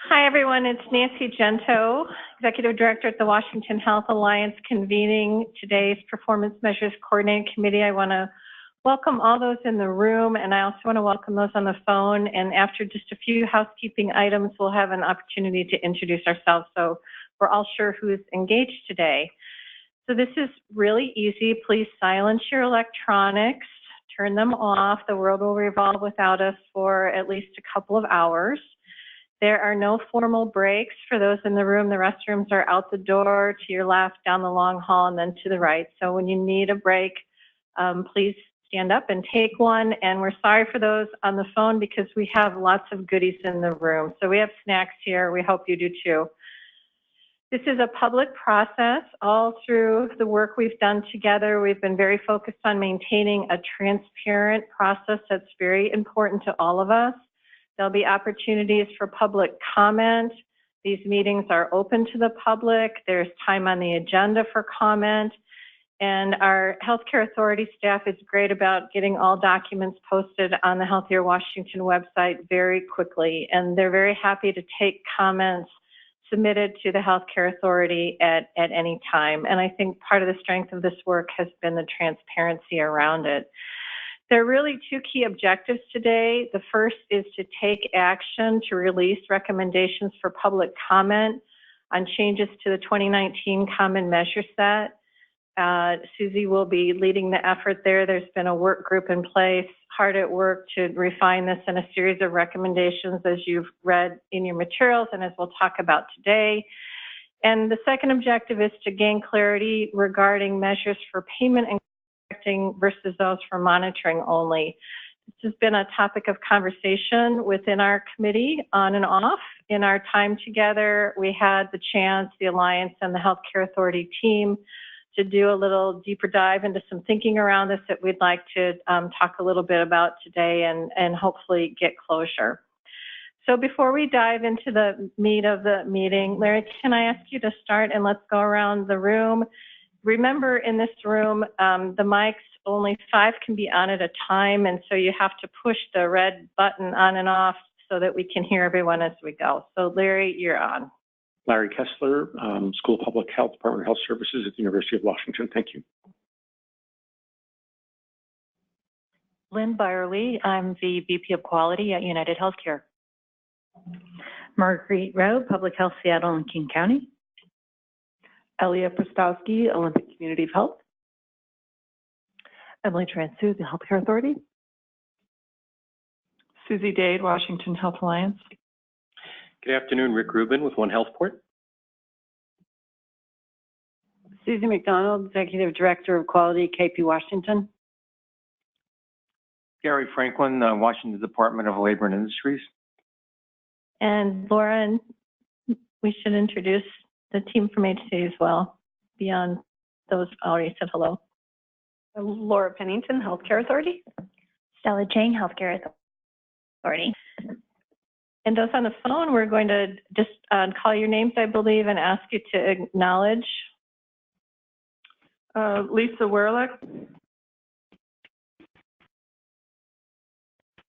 Hi, everyone. It's Nancy Gento, Executive Director at the Washington Health Alliance, convening today's Performance Measures Coordinating Committee. I want to welcome all those in the room, and I also want to welcome those on the phone. And after just a few housekeeping items, we'll have an opportunity to introduce ourselves so we're all sure who's engaged today. So this is really easy. Please silence your electronics, turn them off. The world will revolve without us for at least a couple of hours. There are no formal breaks for those in the room. The restrooms are out the door to your left, down the long hall, and then to the right. So when you need a break, please stand up and take one. And we're sorry for those on the phone because we have lots of goodies in the room. So we have snacks here. We hope you do too. This is a public process. All through the work we've done together, we've been very focused on maintaining a transparent process that's very important to all of us. There'll be opportunities for public comment. These meetings are open to the public. There's time on the agenda for comment. And our healthcare authority staff is great about getting all documents posted on the Healthier Washington website very quickly. And they're very happy to take comments submitted to the healthcare authority at any time. And I think part of the strength of this work has been the transparency around it. There are really two key objectives today. The first is to take action to release recommendations for public comment on changes to the 2019 Common Measure Set. Susie will be leading the effort there. There's been a work group in place, hard at work to refine this in a series of recommendations as you've read in your materials and as we'll talk about today. And the second objective is to gain clarity regarding measures for payment and versus those for monitoring only. This has been a topic of conversation within our committee on and off. In our time together, we had the chance, the Alliance and the Healthcare Authority team, to do a little deeper dive into some thinking around this that we'd like to talk a little bit about today and hopefully get closure. So before we dive into the meat of the meeting, Larry, can I ask you to start and let's go around the room. Remember, in this room, the mics, only 5 can be on at a time, and so you have to push the red button on and off so that we can hear everyone as we go. So, Larry, you're on. Larry Kessler, School of Public Health, Department of Health Services at the University of Washington. Thank you. Lynn Byerly, I'm the VP of Quality at United Healthcare. Marguerite Rowe, Public Health, Seattle and King County. Elia Prostowski, Olympic Community of Health. Emily Transu, the Healthcare Authority. Susie Dade, Washington Health Alliance. Good afternoon, Rick Rubin with One Healthport. Susie McDonald, Executive Director of Quality, KP Washington. Gary Franklin, Washington Department of Labor and Industries. And Laura, we should introduce the team from HCA as well, beyond those already said hello. Laura Pennington, Healthcare Authority. Stella Chang, Healthcare Authority. And those on the phone, we're going to just call your names, I believe, and ask you to acknowledge. Lisa Werlick.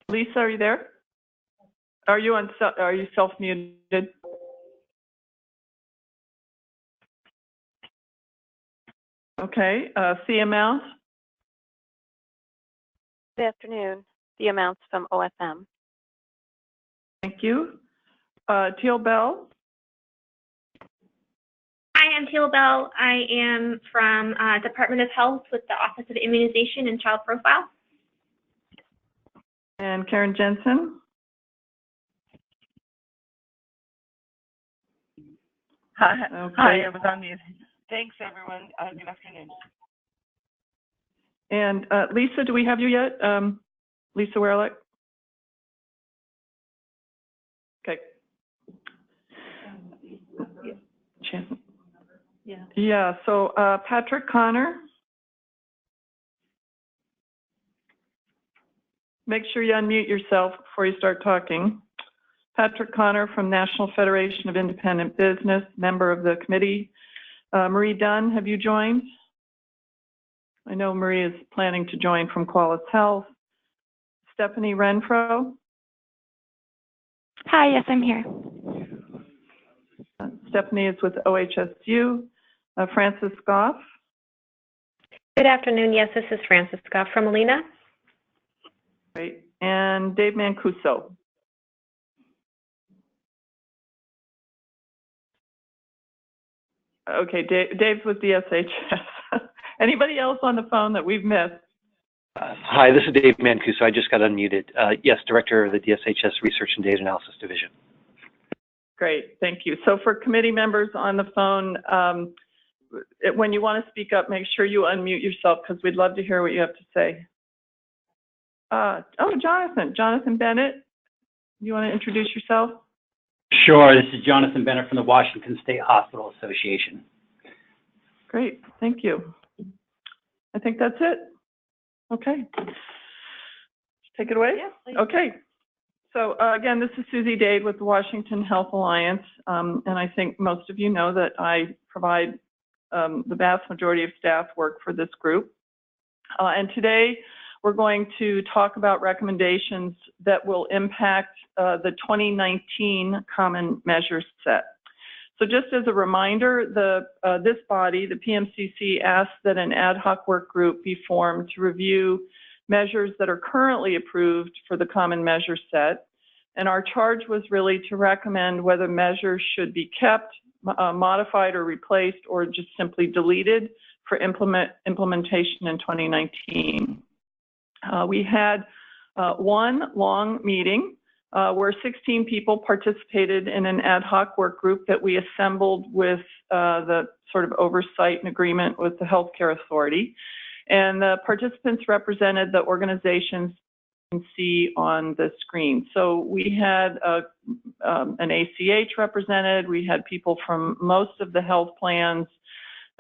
Lisa, are you there? Are you self-muted? Okay, Thea Mouse. Good afternoon. Thea Mouse from OFM. Thank you. Teal Bell. Hi, I'm Teal Bell. I am from Department of Health with the Office of Immunization and Child Profile. And Karen Jensen. Hi, okay. Hi, I was on mute. Thanks, everyone. Good afternoon. And Lisa, do we have you yet? Lisa Werlick? Okay. Yeah, so Patrick Connor. Make sure you unmute yourself before you start talking. Patrick Connor from National Federation of Independent Business, member of the committee. Marie Dunn, have you joined? I know Marie is planning to join from Qualis Health. Stephanie Renfro. Hi, yes, I'm here. Stephanie is with OHSU. Francis Goff. Good afternoon. Yes, this is Francis Goff from Alena. Great. And Dave Mancuso. Okay, Dave's with DSHS. Anybody else on the phone that we've missed? Hi, this is Dave Mancuso. I just got unmuted. Yes, Director of the DSHS Research and Data Analysis Division. Great, thank you. So for committee members on the phone, when you want to speak up, make sure you unmute yourself because we'd love to hear what you have to say. Jonathan Bennett, you want to introduce yourself? Sure, this is Jonathan Bennett from the Washington State Hospital Association. Great, thank you. I think that's it. Okay. Take it away? Yeah, please. Okay. So again, this is Susie Dade with the Washington Health Alliance, and I think most of you know that I provide the vast majority of staff work for this group. And today we're going to talk about recommendations that will impact the 2019 Common Measures Set. So just as a reminder, this body, the PMCC, asked that an ad hoc work group be formed to review measures that are currently approved for the Common Measure Set. And our charge was really to recommend whether measures should be kept, modified or replaced, or just simply deleted for implementation in 2019. We had one long meeting where 16 people participated in an ad hoc work group that we assembled with the sort of oversight and agreement with the Healthcare Authority. And the participants represented the organizations you can see on the screen. So we had an ACH represented, we had people from most of the health plans,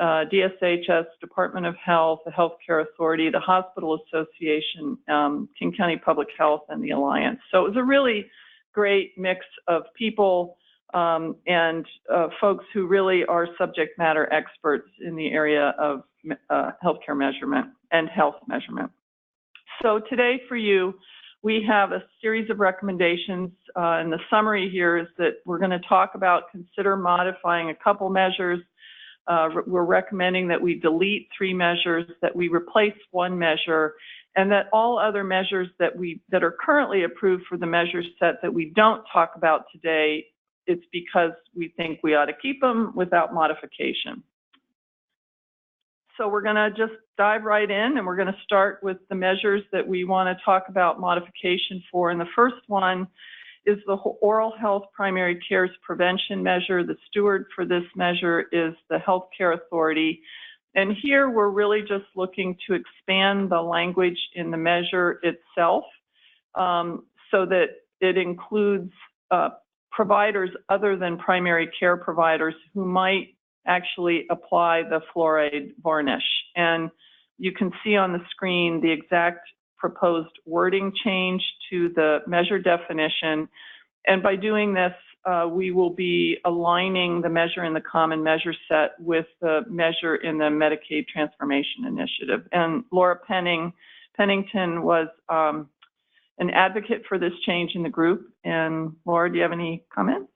DSHS, Department of Health, the Healthcare Authority, the Hospital Association, King County Public Health, and the Alliance. So it was a really great mix of people and folks who really are subject matter experts in the area of healthcare measurement and health measurement. So today for you, we have a series of recommendations, and the summary here is that we're going to talk about consider modifying a couple measures. We're recommending that we delete 3 measures, that we replace 1 measure, and that all other measures that are currently approved for the measure set that we don't talk about today, it's because we think we ought to keep them without modification. So we're going to just dive right in, and we're going to start with the measures that we want to talk about modification for. And the first one is the oral health primary care's prevention measure. The steward for this measure is the Healthcare Authority. And here we're really just looking to expand the language in the measure itself so that it includes providers other than primary care providers who might actually apply the fluoride varnish. And you can see on the screen the exact proposed wording change to the measure definition. And by doing this, we will be aligning the measure in the Common Measure Set with the measure in the Medicaid Transformation Initiative. And Laura Pennington was an advocate for this change in the group. And Laura, do you have any comments?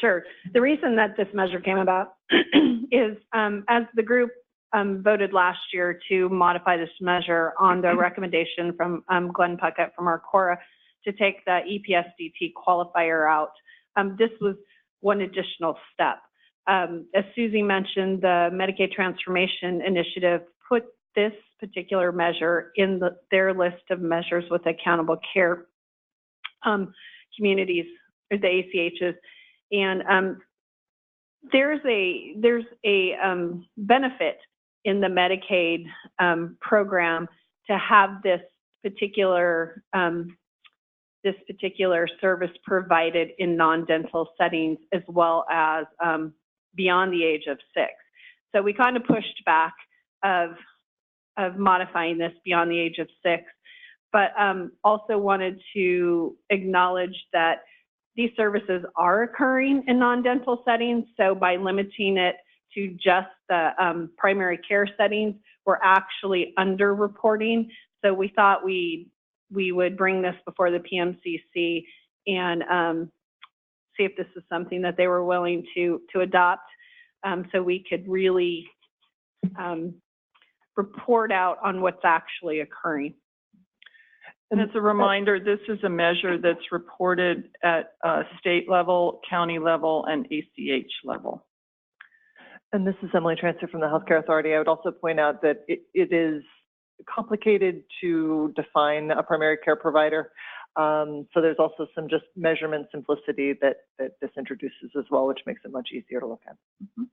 Sure. The reason that this measure came about is as the group voted last year to modify this measure on the recommendation from Glenn Puckett from our Cora to take the EPSDT qualifier out. This was one additional step. As Susie mentioned, the Medicaid Transformation Initiative put this particular measure in their list of measures with accountable care communities, or the ACHs. And there's a benefit in the Medicaid program to have this particular service provided in non-dental settings as well as beyond the age of 6. So we kind of pushed back of modifying this beyond the age of 6, but also wanted to acknowledge that these services are occurring in non-dental settings. So by limiting it to just the primary care settings, we're actually underreporting. So we thought we would bring this before the PMCC and see if this is something that they were willing to adopt, so we could really report out on what's actually occurring. And as a reminder, this is a measure that's reported at state level, county level, and ACH level. And this is Emily Transfer from the Healthcare Authority. I would also point out that it is complicated to define a primary care provider. So there's also some just measurement simplicity that this introduces as well, which makes it much easier to look at. Mm-hmm.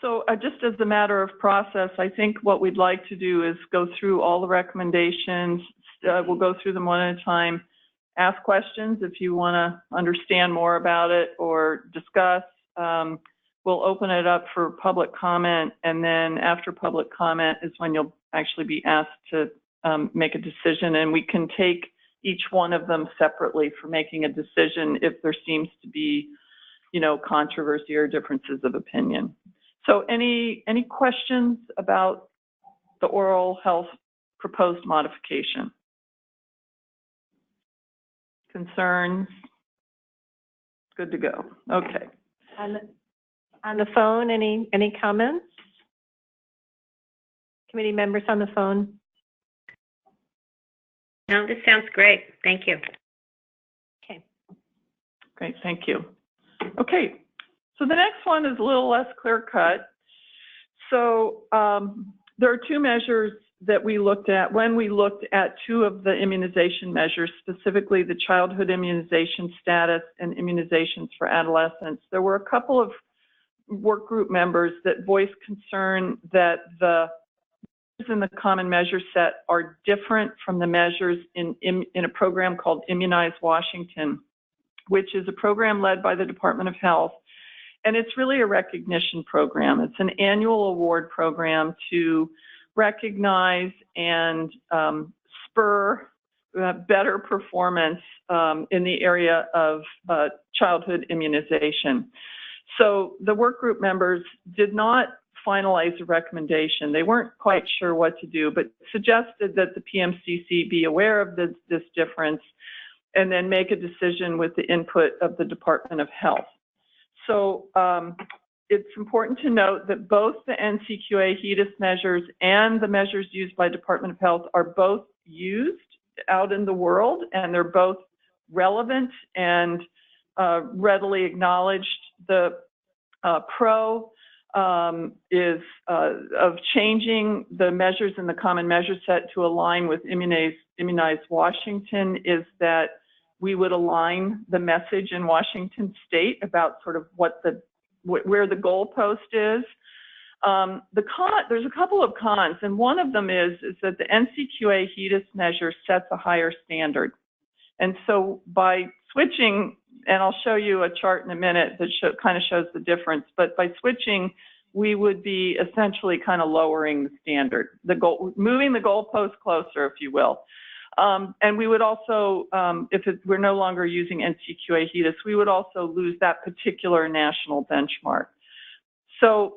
So just as a matter of process, I think what we'd like to do is go through all the recommendations. We'll go through them one at a time, ask questions if you want to understand more about it or discuss. We'll open it up for public comment, and then after public comment is when you'll actually be asked to make a decision, and we can take each one of them separately for making a decision if there seems to be, controversy or differences of opinion. So any questions about the oral health proposed modification? Concerns? Good to go. Okay. On the phone, any comments? Committee members on the phone? No, this sounds great. Thank you. Okay. Great, thank you. Okay, so the next one is a little less clear-cut. So there are two measures that we looked at when we looked at two of the immunization measures, specifically the childhood immunization status and immunizations for adolescents. There were a couple of work group members that voiced concern that the measures in the common measure set are different from the measures in a program called Immunize Washington, which is a program led by the Department of Health. And it's really a recognition program. It's an annual award program to recognize and spur better performance in the area of childhood immunization. So the work group members did not finalize a recommendation. They weren't quite sure what to do, but suggested that the PMCC be aware of this difference and then make a decision with the input of the Department of Health. So it's important to note that both the NCQA HEDIS measures and the measures used by Department of Health are both used out in the world, and they're both relevant and readily acknowledged. The pro is of changing the measures in the common measure set to align with Immunize Washington is that we would align the message in Washington State about sort of where the goalpost is. There's a couple of cons, and one of them is that the NCQA HEDIS measure sets a higher standard. And so by switching, and I'll show you a chart in a minute that kind of shows the difference, but by switching, we would be essentially kind of lowering the standard, moving the goalpost closer, if you will. And we would also, we're no longer using NCQA HEDIS, we would also lose that particular national benchmark. So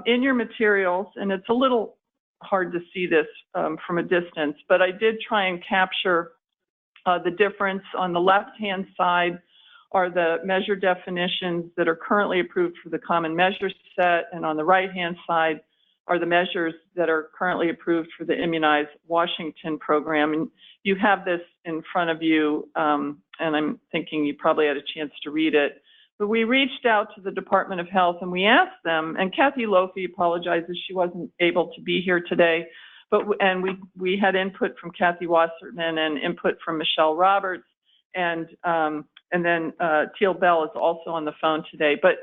in your materials, and it's a little hard to see this from a distance, but I did try and capture the difference. On the left-hand side are the measure definitions that are currently approved for the common measure set, and on the right-hand side are the measures that are currently approved for the Immunize Washington program. And you have this in front of you, and I'm thinking you probably had a chance to read it. But we reached out to the Department of Health and we asked them, and Kathy Lofi apologizes she wasn't able to be here today, and we had input from Kathy Wasserman and input from Michelle Roberts, and then Teal Bell is also on the phone today. But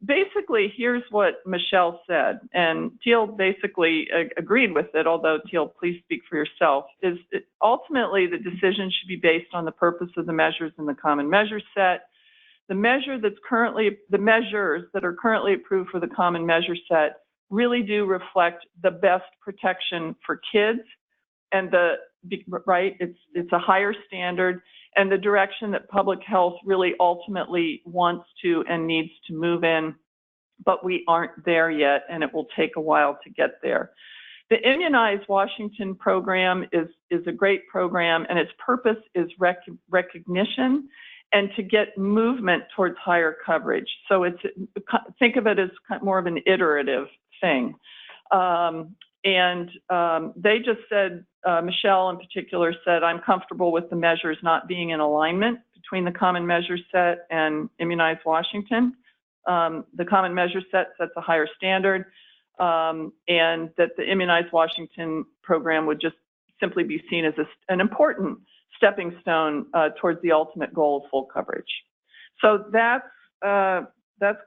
basically, here's what Michelle said, and Teal basically agreed with it, although Teal, please speak for yourself, is ultimately the decision should be based on the purpose of the measures in the common measure set. The measures that are currently approved for the common measure set really do reflect the best protection for kids, and it's a higher standard, and the direction that public health really ultimately wants to and needs to move in, but we aren't there yet, and it will take a while to get there. The Immunize Washington program is a great program, and its purpose is recognition and to get movement towards higher coverage. So think of it as more of an iterative thing. They just said, Michelle in particular said, I'm comfortable with the measures not being in alignment between the common measure set and Immunize Washington. The common measure set sets a higher standard, and that the Immunize Washington program would just simply be seen as an important stepping stone towards the ultimate goal of full coverage. So that's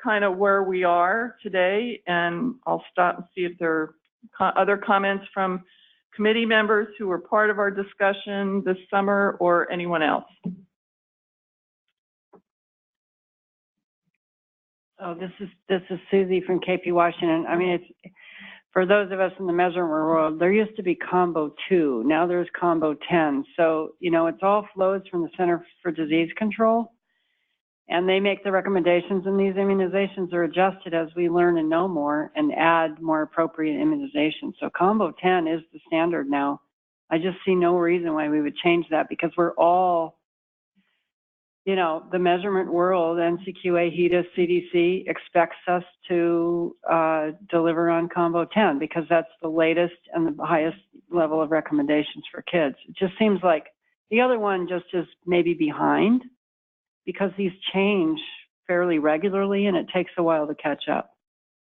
kind of where we are today, and I'll stop and see if there are other comments from committee members who were part of our discussion this summer or anyone else. Oh, this is Susie from KP Washington. I mean, it's for those of us in the measurement world, there used to be combo 2. Now there's combo 10. So, you know, it's all flows from the Center for Disease Control, and they make the recommendations, and these immunizations are adjusted as we learn and know more and add more appropriate immunizations. So combo 10 is the standard now. I just see no reason why we would change that, because we're all, you know, the measurement world, NCQA, HEDIS, CDC expects us to deliver on combo 10 because that's the latest and the highest level of recommendations for kids. It just seems like the other one just is maybe behind, because these change fairly regularly and it takes a while to catch up.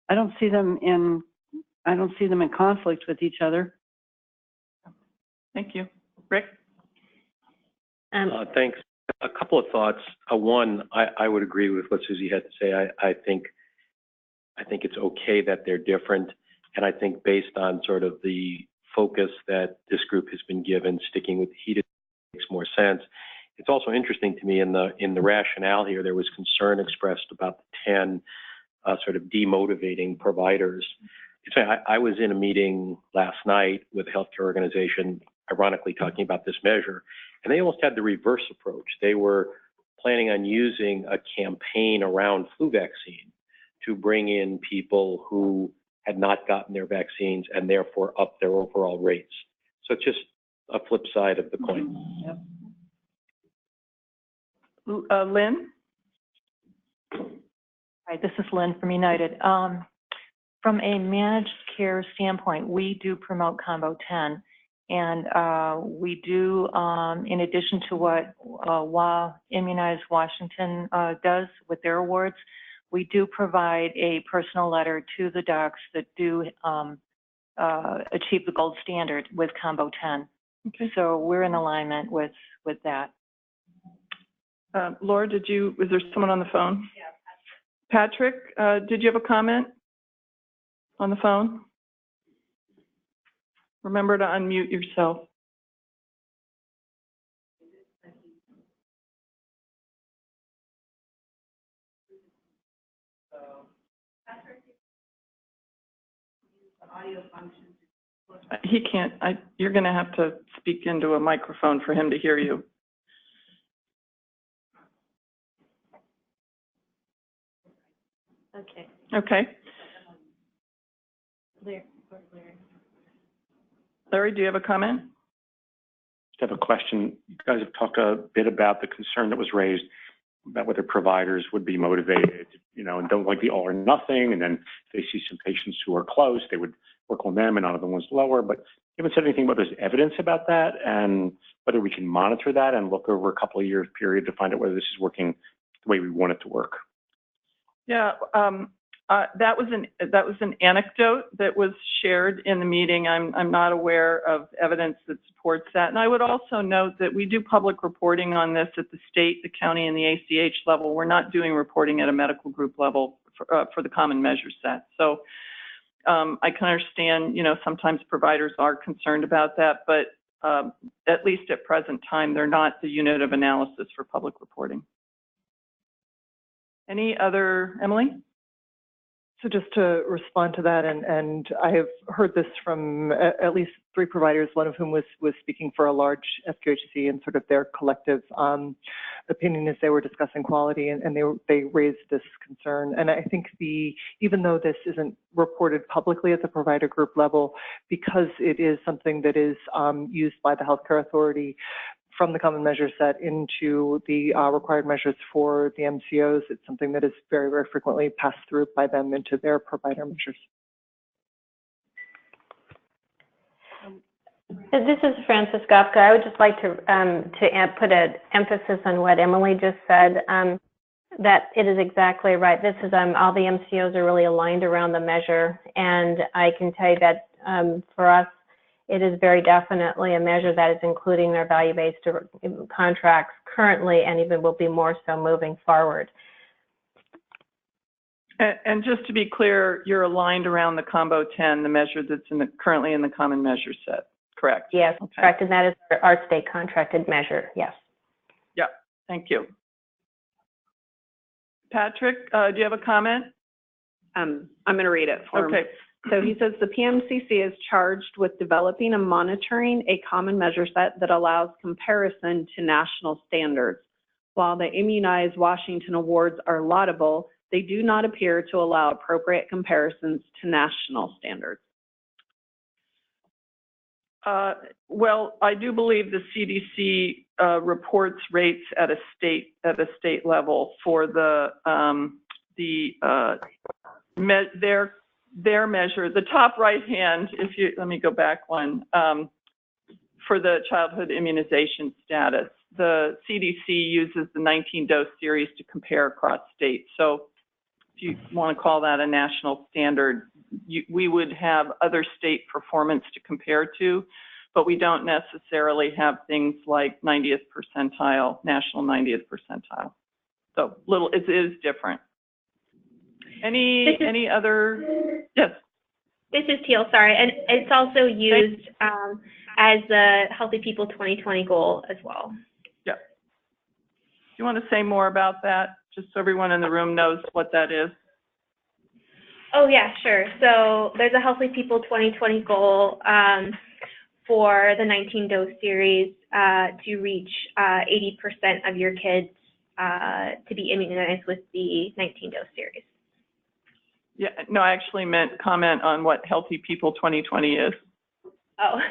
I don't see them in conflict with each other. Thank you. Rick? Thanks. A couple of thoughts. One, I would agree with what Susie had to say. I think it's okay that they're different, and I think based on sort of the focus that this group has been given, sticking with HEDIS makes more sense. It's also interesting to me in the rationale here, there was concern expressed about the 10 sort of demotivating providers. I was in a meeting last night with a healthcare organization, ironically talking about this measure, and they almost had the reverse approach. They were planning on using a campaign around flu vaccine to bring in people who had not gotten their vaccines and therefore up their overall rates. So it's just a flip side of the coin. Yep. Lynn? Hi, this is Lynn from United. From a managed care standpoint, we do promote combo 10, and we do, in addition to what Immunize Washington does with their awards, we do provide a personal letter to the docs that do achieve the gold standard with combo 10. Okay. So we're in alignment with that. Laura, was there someone on the phone? Yeah. Patrick, did you have a comment on the phone? Remember to unmute yourself. He can't. You're going to have to speak into a microphone for him to hear you. Okay. Okay. Larry, do you have a comment? I have a question. You guys have talked a bit about the concern that was raised about whether providers would be motivated, you know, and don't like the all or nothing. And then if they see some patients who are close, they would work on them and not other ones lower. But you haven't said anything about there's evidence about that and whether we can monitor that and look over a couple of years period to find out whether this is working the way we want it to work. Yeah, that was an anecdote that was shared in the meeting. I'm not aware of evidence that supports that. And I would also note that we do public reporting on this at the state, the county, and the ACH level. We're not doing reporting at a medical group level for the common measure set. So I can understand, you know, sometimes providers are concerned about that, but at least at present time, they're not the unit of analysis for public reporting. Any other, Emily? So just to respond to that, and I have heard this from at least 3 providers, one of whom was speaking for a large FQHC and sort of their collective opinion as they were discussing quality, and they raised this concern. And I think even though this isn't reported publicly at the provider group level, because it is something that is used by the healthcare authority from the common measure set into the required measures for the MCOs, it's something that is very, very frequently passed through by them into their provider measures. This is Frances Gopka. I would just like to put an emphasis on what Emily just said, that it is exactly right. This is, all the MCOs are really aligned around the measure, and I can tell you that for us, it is very definitely a measure that is including their value-based contracts currently, and even will be more so moving forward. And just to be clear, you're aligned around the Combo 10, the measure that's currently in the common measure set, correct? Yes, okay. Correct, and that is our state contracted measure, yes. Yeah, thank you. Patrick, do you have a comment? I'm going to read it for him. Okay. So he says the PMCC is charged with developing and monitoring a common measure set that allows comparison to national standards. While the Immunize Washington awards are laudable, they do not appear to allow appropriate comparisons to national standards. Well, I do believe the CDC reports rates at a state level for their measure. The top right hand, let me go back one, for the childhood immunization status. The CDC uses the 19-dose series to compare across states. So if you want to call that a national standard, we would have other state performance to compare to, but we don't necessarily have things like 90th percentile, national 90th percentile. So it is different. Any other? Yes. This is Teal, sorry, and it's also used as the Healthy People 2020 goal as well. Yeah. Do you want to say more about that, just so everyone in the room knows what that is? Oh yeah, sure. So there's a Healthy People 2020 goal for the 19-dose series to reach 80% of your kids to be immunized with the 19-dose series. Yeah, no, I actually meant comment on what Healthy People 2020 is. Oh,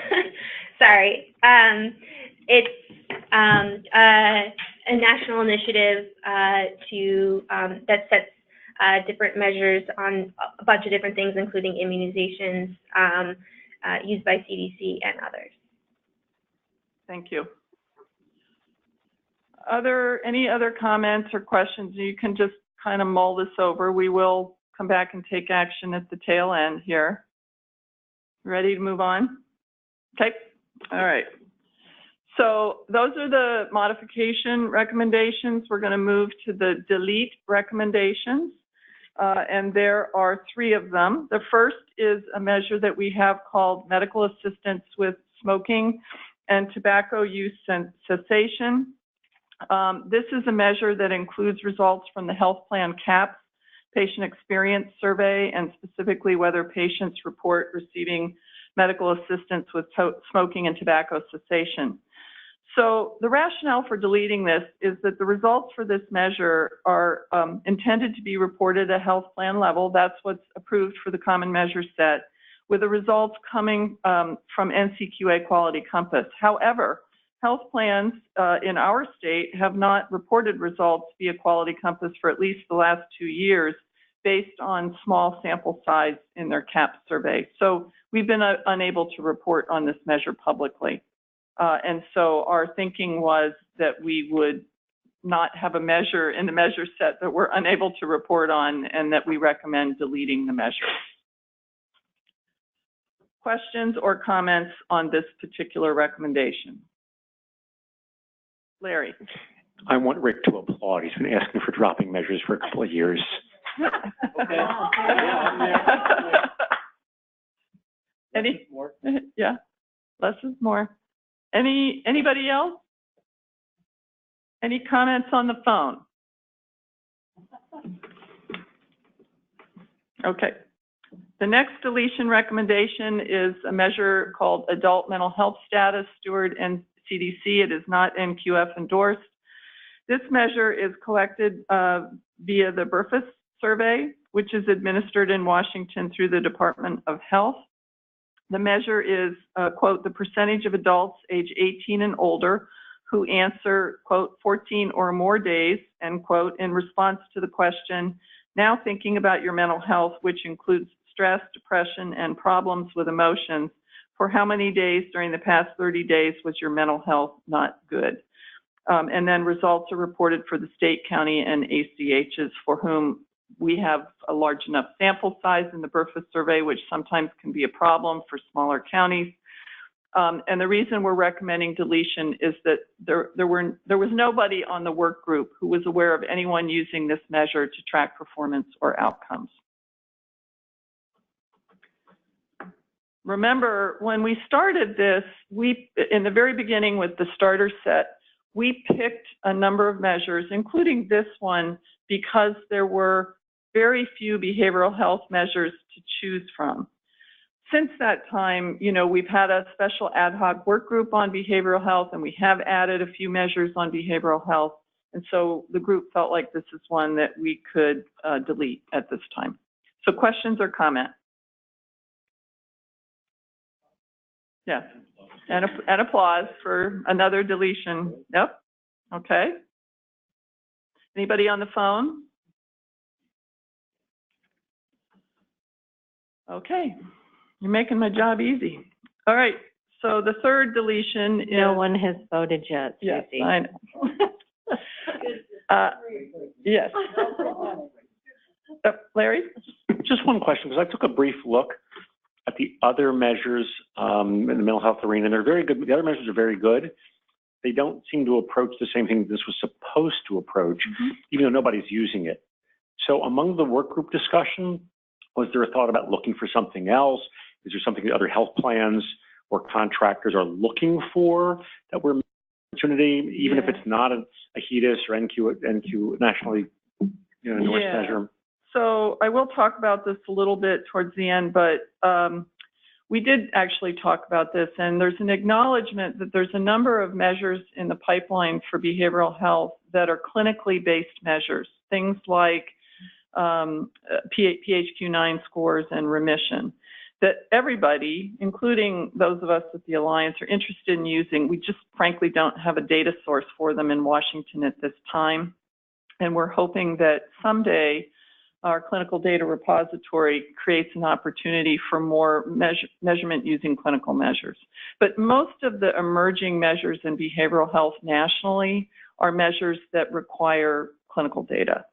sorry. It's a national initiative that sets different measures on a bunch of different things, including immunizations used by CDC and others. Thank you. Any other comments or questions? You can just kind of mull this over. We will come back and take action at the tail end here. Ready to move on? Okay, all right. So those are the modification recommendations. We're going to move to the delete recommendations, and there are 3 of them. The first is a measure that we have called medical assistance with smoking and tobacco use cessation. This is a measure that includes results from the health plan CAPS patient experience survey, and specifically whether patients report receiving medical assistance with smoking and tobacco cessation. So the rationale for deleting this is that the results for this measure are intended to be reported at health plan level. That's what's approved for the common measure set, with the results coming from NCQA Quality Compass. However, health plans in our state have not reported results via Quality Compass for at least the last 2 years based on small sample size in their CAPS survey. So we've been unable to report on this measure publicly. And so our thinking was that we would not have a measure in the measure set that we're unable to report on, and that we recommend deleting the measure. Questions or comments on this particular recommendation? Larry. I want Rick to applaud. He's been asking for dropping measures for a couple of years. Okay. Any more? Yeah, less is more. Anybody else? Any comments on the phone? Okay. The next deletion recommendation is a measure called Adult Mental Health Status, Steward and CDC. It is not NQF endorsed. This measure is collected via the BRFIS survey, which is administered in Washington through the Department of Health. The measure is, quote, the percentage of adults age 18 and older who answer, quote, 14 or more days, end quote, in response to the question, now thinking about your mental health, which includes stress, depression, and problems with emotions, for how many days during the past 30 days was your mental health not good? And then results are reported for the state, county, and ACHs for whom we have a large enough sample size in the BRFIS survey, which sometimes can be a problem for smaller counties. And the reason we're recommending deletion is that there was nobody on the work group who was aware of anyone using this measure to track performance or outcomes. Remember, when we started this, in the very beginning with the starter set, we picked a number of measures, including this one, because there were very few behavioral health measures to choose from. Since that time, you know, we've had a special ad hoc work group on behavioral health, and we have added a few measures on behavioral health. And so the group felt like this is one that we could delete at this time. So questions or comments? Yeah, and applause for another deletion. Yep, okay. Anybody on the phone? Okay, you're making my job easy. All right, so the third deletion is... No one has voted yet, Susie. Yes, I know. Yes. Larry? Just one question, because I took a brief look at the other measures in the mental health arena, and they're very good. The other measures are very good. They don't seem to approach the same thing this was supposed to approach, even though nobody's using it. So among the work group discussion, was there a thought about looking for something else? Is there something that other health plans or contractors are looking for that we're opportunity, even if it's not a HEDIS or NQ nationally endorsed measure? So I will talk about this a little bit towards the end, but we did actually talk about this, and there's an acknowledgement that there's a number of measures in the pipeline for behavioral health that are clinically based measures, things like PHQ-9 scores and remission, that everybody, including those of us at the Alliance, are interested in using. We just frankly don't have a data source for them in Washington at this time, and we're hoping that someday our clinical data repository creates an opportunity for more measurement using clinical measures. But most of the emerging measures in behavioral health nationally are measures that require clinical data.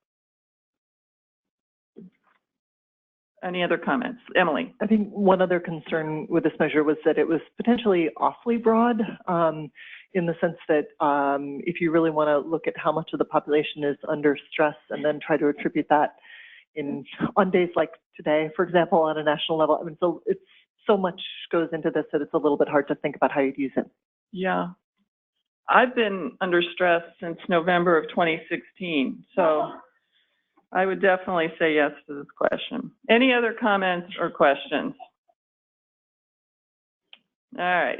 Any other comments? Emily? I think one other concern with this measure was that it was potentially awfully broad in the sense that if you really want to look at how much of the population is under stress and then try to attribute that on days like today, for example, on a national level. I mean, so it's so much goes into this that it's a little bit hard to think about how you'd use it. Yeah. I've been under stress since November of 2016, so I would definitely say yes to this question. Any other comments or questions? All right.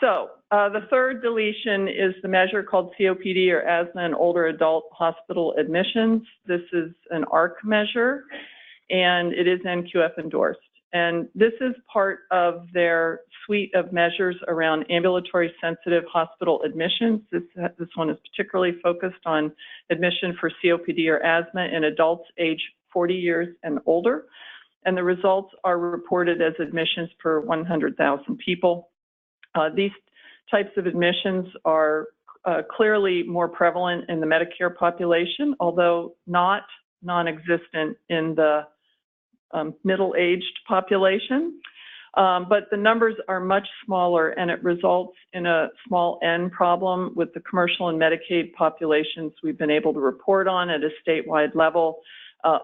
So the third deletion is the measure called COPD, or asthma in older adult hospital admissions. This is an ARC measure, and it is NQF endorsed. And this is part of their suite of measures around ambulatory sensitive hospital admissions. This one is particularly focused on admission for COPD or asthma in adults age 40 years and older. And the results are reported as admissions per 100,000 people. These types of admissions are clearly more prevalent in the Medicare population, although not non-existent in the middle-aged population. But the numbers are much smaller, and it results in a small N problem with the commercial and Medicaid populations we've been able to report on at a statewide level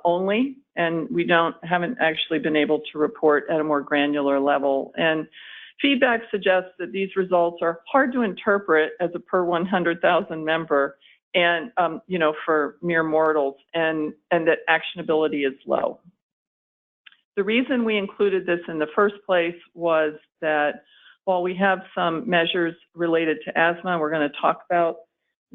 only, and we haven't actually been able to report at a more granular level. And feedback suggests that these results are hard to interpret as a per 100,000 member, and for mere mortals, and that actionability is low. The reason we included this in the first place was that while we have some measures related to asthma, we're going to talk about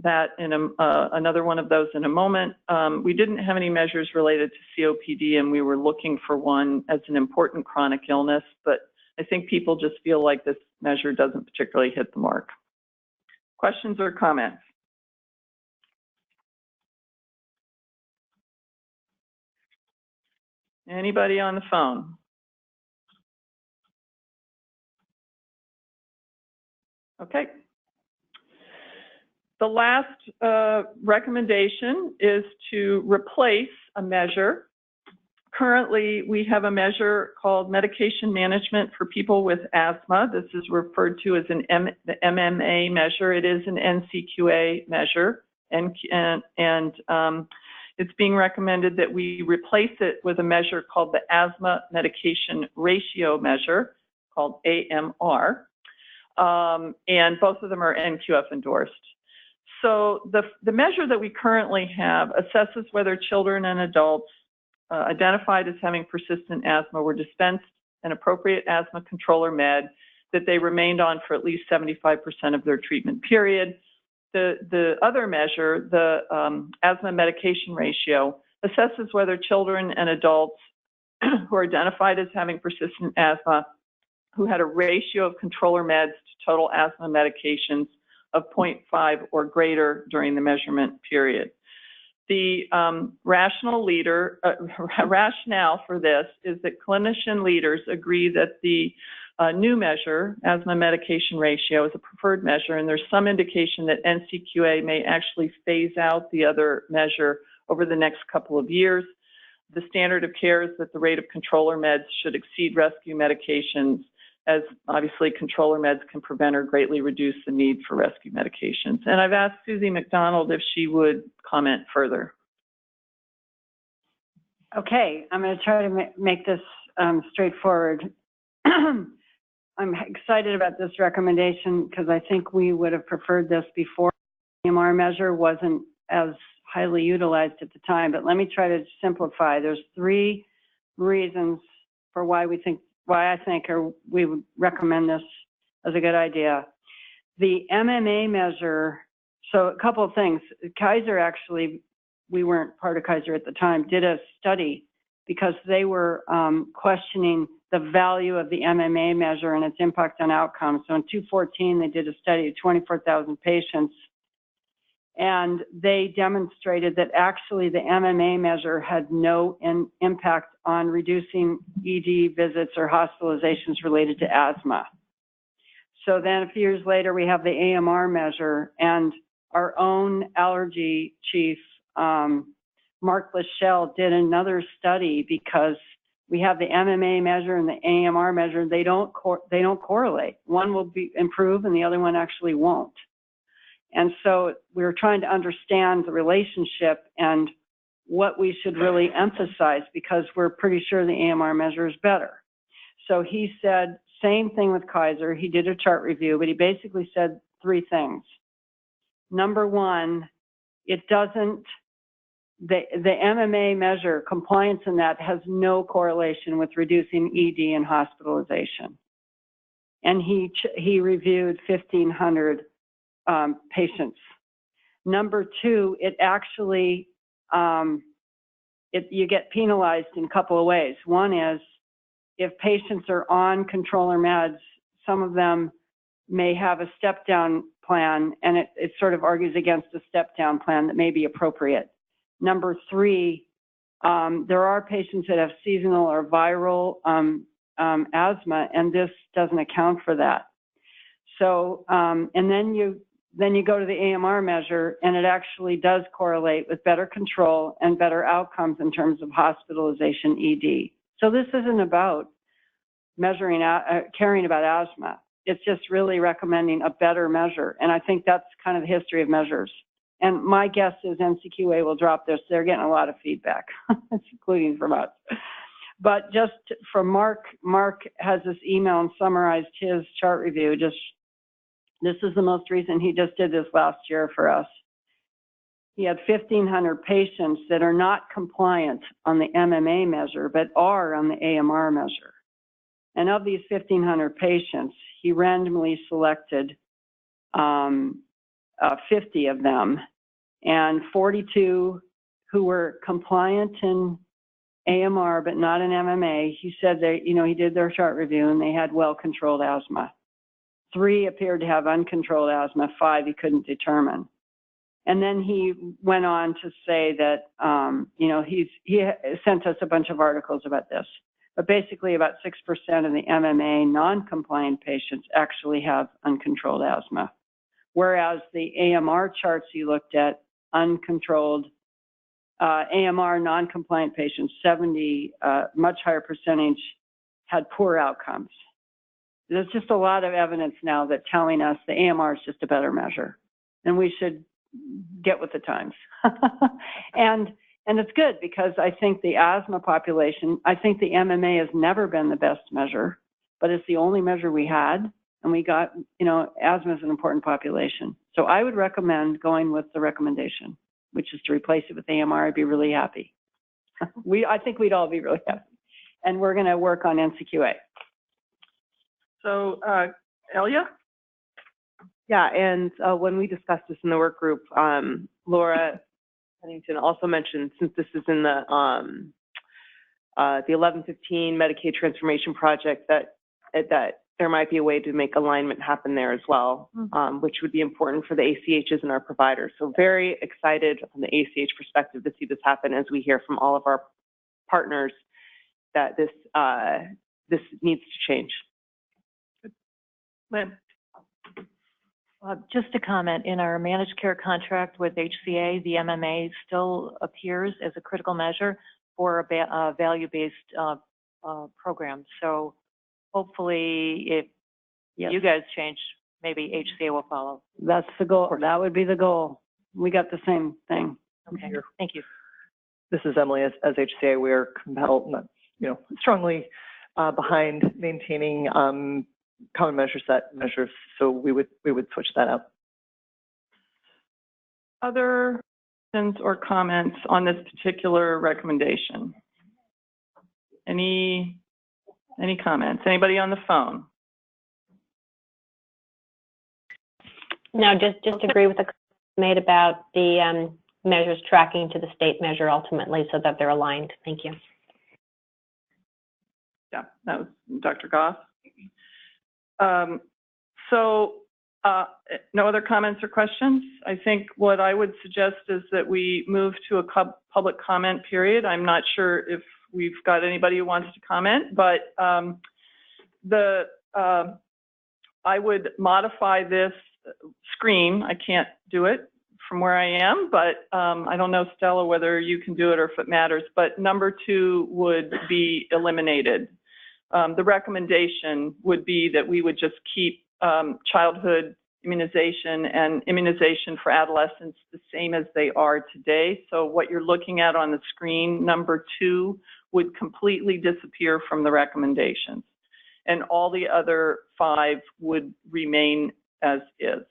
that in another one of those in a moment. We didn't have any measures related to COPD, and we were looking for one as an important chronic illness, but I think people just feel like this measure doesn't particularly hit the mark. Questions or comments? Anybody on the phone? Okay. The last recommendation is to replace a measure. Currently, we have a measure called medication management for people with asthma. This is referred to as the MMA measure. It is an NCQA measure, and it's being recommended that we replace it with a measure called the asthma medication ratio measure, called AMR, and both of them are NQF endorsed. So the measure that we currently have assesses whether children and adults identified as having persistent asthma were dispensed an appropriate asthma controller med that they remained on for at least 75% of their treatment period. The other measure, the asthma medication ratio, assesses whether children and adults who are identified as having persistent asthma who had a ratio of controller meds to total asthma medications of 0.5 or greater during the measurement period. The rationale for this is that clinician leaders agree that the new measure, asthma medication ratio, is a preferred measure, and there's some indication that NCQA may actually phase out the other measure over the next couple of years. The standard of care is that the rate of controller meds should exceed rescue medications, as obviously controller meds can prevent or greatly reduce the need for rescue medications. And I've asked Susie McDonald if she would comment further. Okay, I'm going to try to make this straightforward. I'm excited about this recommendation because I think we would have preferred this before the AMR measure wasn't as highly utilized at the time, but let me try to simplify. There's 3 reasons for why I think we would recommend this as a good idea. The MMA measure, so a couple of things. Kaiser actually, we weren't part of Kaiser at the time, did a study because they were questioning the value of the MMA measure and its impact on outcomes. So in 2014, they did a study of 24,000 patients, and they demonstrated that actually the MMA measure had no impact on reducing ED visits or hospitalizations related to asthma. So then a few years later, we have the AMR measure, and our own allergy chief, Mark Lachelle, did another study because we have the MMA measure and the AMR measure. They don't correlate. One will improve and the other one actually won't. And so we're trying to understand the relationship and what we should really emphasize because we're pretty sure the AMR measure is better. So he said, same thing with Kaiser. He did a chart review, but he basically said 3 things. Number 1, it doesn't, the MMA measure, compliance in that has no correlation with reducing ED and hospitalization. And he reviewed 1,500 patients. Number 2, it actually, you get penalized in a couple of ways. One is if patients are on controller meds, some of them may have a step-down plan, and it sort of argues against a step-down plan that may be appropriate. Number 3, there are patients that have seasonal or viral asthma, and this doesn't account for that. So, and then you go to the AMR measure, and it actually does correlate with better control and better outcomes in terms of hospitalization ED. So this isn't about measuring, caring about asthma. It's just really recommending a better measure. And I think that's kind of the history of measures. And my guess is NCQA will drop this. They're getting a lot of feedback, including from us. But just from Mark has this email and summarized his chart review. This is the most recent. He just did this last year for us. he had 1,500 patients that are not compliant on the MMA measure, but are on the AMR measure. And of these 1,500 patients, he randomly selected 50 of them, and 42 who were compliant in AMR but not in MMA. He said they, he did their chart review and they had well-controlled asthma. 3 appeared to have uncontrolled asthma, 5 he couldn't determine. And then he went on to say that, he sent us a bunch of articles about this, but basically about 6% of the MMA non-compliant patients actually have uncontrolled asthma. Whereas the AMR charts he looked at, uncontrolled AMR non-compliant patients, 70, much higher percentage, had poor outcomes. There's just a lot of evidence now that telling us the AMR is just a better measure, and we should get with the times. And it's good because I think the asthma population, I think the MMA has never been the best measure, but it's the only measure we had, and we got, asthma is an important population. So I would recommend going with the recommendation, which is to replace it with AMR. I'd be really happy. I think we'd all be really happy. And we're going to work on NCQA. So, Elia? Yeah, and when we discussed this in the work group, Laura Pennington also mentioned, since this is in the 1115 Medicaid Transformation Project, that there might be a way to make alignment happen there as well, which would be important for the ACHs and our providers. So very excited from the ACH perspective to see this happen as we hear from all of our partners that this needs to change. Lynn? Just a comment, in our managed care contract with HCA, the MMA still appears as a critical measure for a value-based program. So hopefully if you guys change, maybe HCA will follow. That's the goal. That would be the goal. We got the same thing. Okay, thank you. This is Emily. As HCA, we are compelled, strongly behind maintaining common measure set measures. So we would switch that out. Other questions or comments on this particular recommendation? Any comments? Anybody on the phone? No, just agree with the comments made about the measures tracking to the state measure ultimately so that they're aligned. Thank you. Yeah, that was Dr. Goff. No other comments or questions? I think what I would suggest is that we move to a public comment period. I'm not sure if we've got anybody who wants to comment, but I would modify this screen. I can't do it from where I am, but I don't know, Stella, whether you can do it or if it matters, but number 2 would be eliminated. The recommendation would be that we would just keep childhood immunization and immunization for adolescents the same as they are today. So what you're looking at on the screen, number 2, would completely disappear from the recommendations. And all the other 5 would remain as is.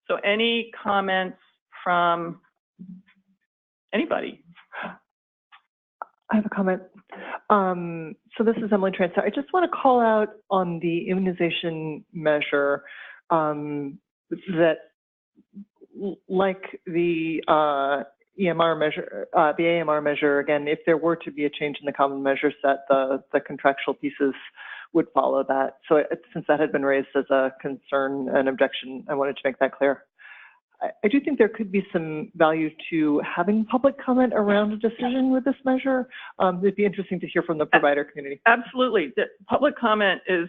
So any comments from anybody? I have a comment. So this is Emily Transer. I just want to call out on the immunization measure that, like the EMR measure, the AMR measure, again, if there were to be a change in the common measure set, the contractual pieces would follow that. So since that had been raised as a concern and objection, I wanted to make that clear. I do think there could be some value to having public comment around a decision with this measure. It'd be interesting to hear from the provider community. Absolutely. The public comment is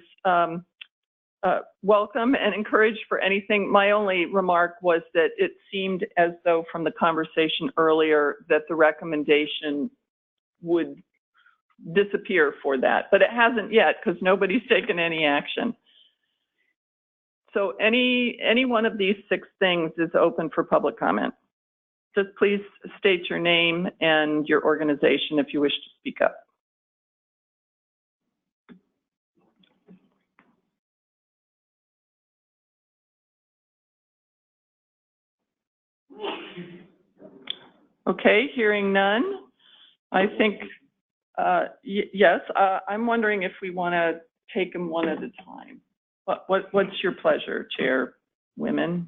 welcome and encouraged for anything. My only remark was that it seemed as though from the conversation earlier that the recommendation would disappear for that, but it hasn't yet because nobody's taken any action. So any one of these 6 things is open for public comment. Just please state your name and your organization if you wish to speak up. Okay, hearing none, I think, yes, I'm wondering if we want to take them one at a time. What's your pleasure, Chair Women?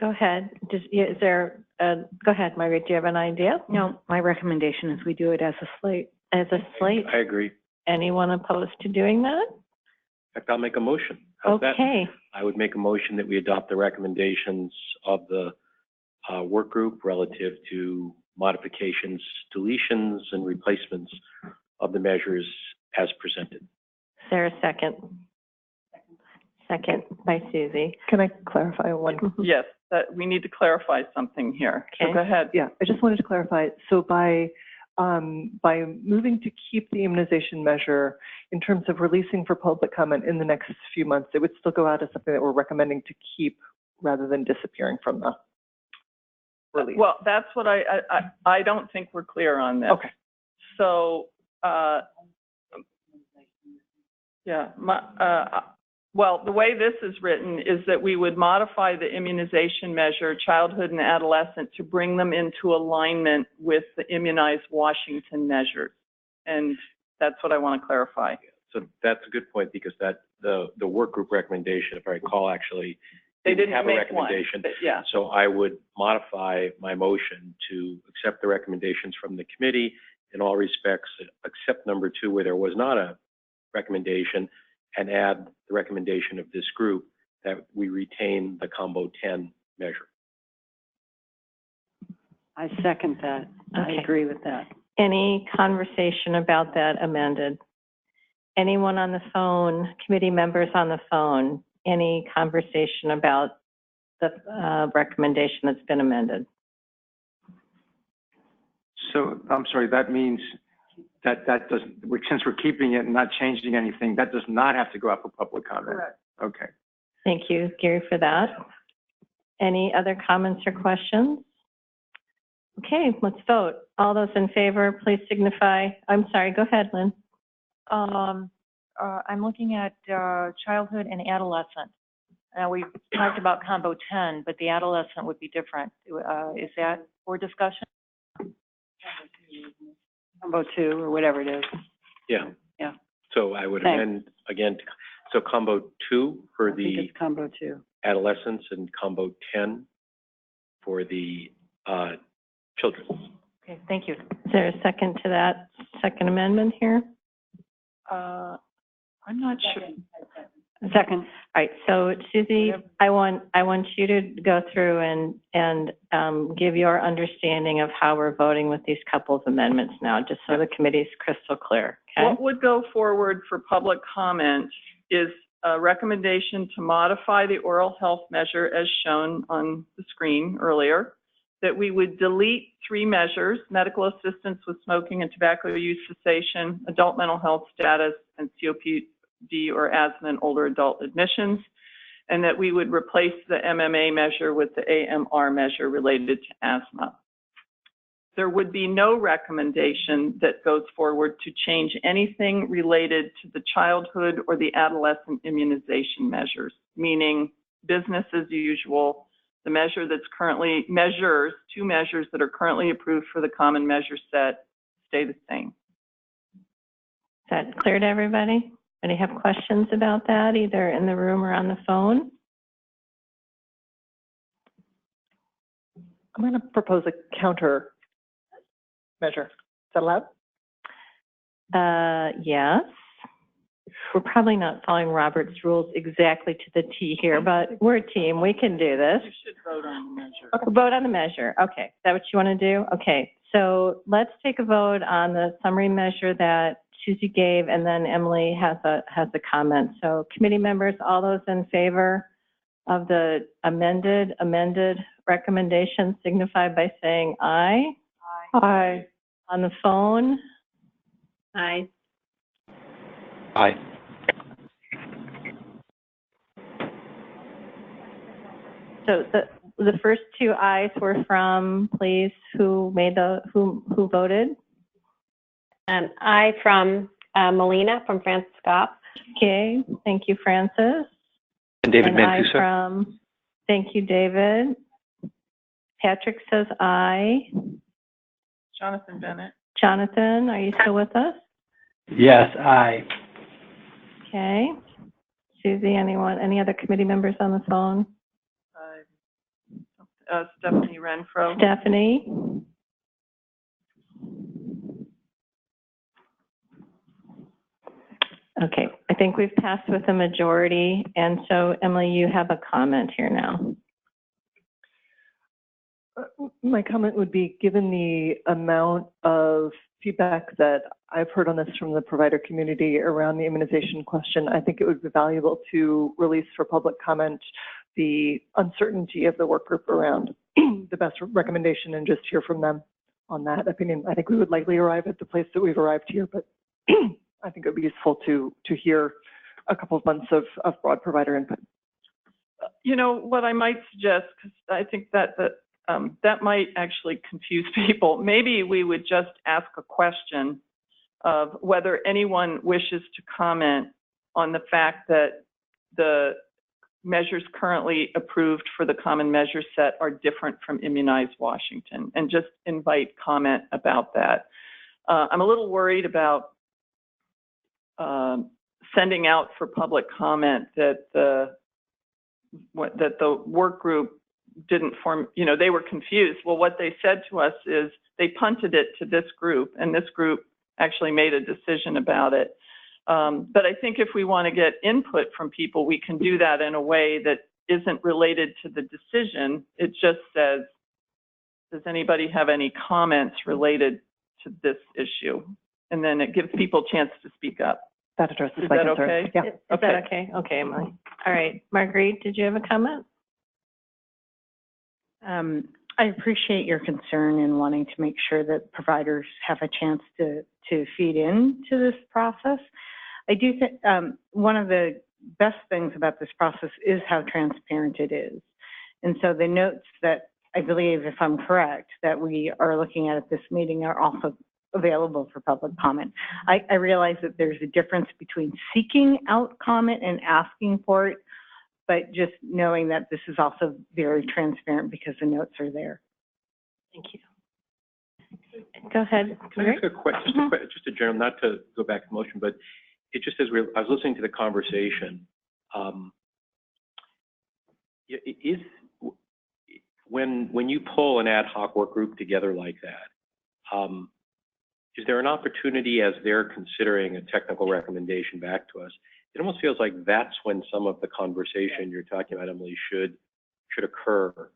Go ahead. Is there, go ahead, Margaret, do you have an idea? No, my recommendation is we do it as a slate. As a slate? I agree. Anyone opposed to doing that? In fact, I'll make a motion. How's that? Okay. I would make a motion that we adopt the recommendations of the work group relative to modifications, deletions, and replacements of the measures as presented. Is there a second? Second by Susie. Can I clarify one? Yes, that we need to clarify something here. Okay. So go ahead. Yeah, I just wanted to clarify. So by moving to keep the immunization measure in terms of releasing for public comment in the next few months, it would still go out as something that we're recommending to keep rather than disappearing from the release. Well, that's what I don't think we're clear on this. Okay. So, yeah, well, the way this is written is that we would modify the immunization measure, childhood and adolescent, to bring them into alignment with the immunized Washington measures. And that's what I want to clarify. So that's a good point, because that the work group recommendation, if I recall, actually They didn't have a make recommendation. one, but yeah. So I would modify my motion to accept the recommendations from the committee in all respects, except number 2, where there was not a recommendation, and add the recommendation of this group that we retain the combo 10 measure. I second that. Okay. I agree with that. Any conversation about that amended? Anyone on the phone, committee members on the phone, any conversation about the recommendation that's been amended? So, I'm sorry, that means that doesn't, since we're keeping it and not changing anything, that does not have to go out for public comment? Correct. Okay. Thank you, Gary, for that. Any other comments or questions? Okay, let's vote. All those in favor, please signify. I'm sorry, go ahead, Lynn. I'm looking at childhood and adolescent. Now, we've talked about combo 10, but the adolescent would be different. Is that for discussion? Combo 2 or whatever it is. Yeah. Yeah. So I would Thanks. amend again, so combo 2 for I think the it's combo 2. adolescents and combo 10 for the children. Okay, thank you. Is there a second to that second amendment here? I'm not sure. Second. All right, so Susie, I want you to go through and give your understanding of how we're voting with these couple of amendments now, just so the committee's crystal clear, okay? What would go forward for public comment is a recommendation to modify the oral health measure as shown on the screen earlier, that we would delete 3 measures: medical assistance with smoking and tobacco use cessation, adult mental health status, and COPD or asthma in older adult admissions, and that we would replace the MMA measure with the AMR measure related to asthma. There would be no recommendation that goes forward to change anything related to the childhood or the adolescent immunization measures, meaning business as usual. The measure that's currently 2 measures that are currently approved for the common measure set stay the same. Is that clear to everybody? Any have questions about that, either in the room or on the phone? I'm going to propose a counter measure. Is that allowed? Yes. We're probably not following Robert's rules exactly to the T here, but we're a team. We can do this. You should vote on the measure. Okay. Vote on the measure. Okay. Is that what you want to do? Okay. So let's take a vote on the summary measure that Susie gave, and then Emily has a comment. So committee members, all those in favor of the amended recommendation signify by saying aye. Aye. Aye. On the phone? Aye. Aye. So the first 2 ayes were from, please, who voted? Aye from Molina, from Francis Scott. Okay, thank you, Francis. And David And aye Mancuso. from Thank you, David. Patrick says aye. Jonathan Bennett. Jonathan, are you still with us? Yes, aye. Okay. Susie, any other committee members on the phone? Stephanie Renfro. Stephanie? Okay, I think we've passed with a majority, and so Emily, you have a comment here now. My comment would be, given the amount of feedback that I've heard on this from the provider community around the immunization question, I think it would be valuable to release for public comment the uncertainty of the work group around the best recommendation and just hear from them on that opinion. I think we would likely arrive at the place that we've arrived here, but I think it would be useful to hear a couple of months of broad provider input. You know, what I might suggest, because I think that that might actually confuse people. Maybe we would just ask a question of whether anyone wishes to comment on the fact that the measures currently approved for the common measure set are different from Immunized Washington, and just invite comment about that. I'm a little worried about sending out for public comment that the work group didn't form, you know, they were confused. Well, what they said to us is they punted it to this group, and this group actually made a decision about it. But I think if we want to get input from people, we can do that in a way that isn't related to the decision. It just says, does anybody have any comments related to this issue? And then it gives people a chance to speak up. That addresses Is my that concern. okay? Yeah. Is that okay? Okay, Emily. All right. Marguerite, did you have a comment? I appreciate your concern in wanting to make sure that providers have a chance to feed into this process. I do think one of the best things about this process is how transparent it is. And so the notes that I believe, if I'm correct, that we are looking at this meeting are also available for public comment. I realize that there's a difference between seeking out comment and asking for it, but just knowing that this is also very transparent because the notes are there. Thank you. Go ahead. Can I ask a question, just a general, not to go back to motion, but it just as I was listening to the conversation, when you pull an ad hoc work group together like that, is there an opportunity as they're considering a technical recommendation back to us? It almost feels like that's when some of the conversation you're talking about, Emily, should occur.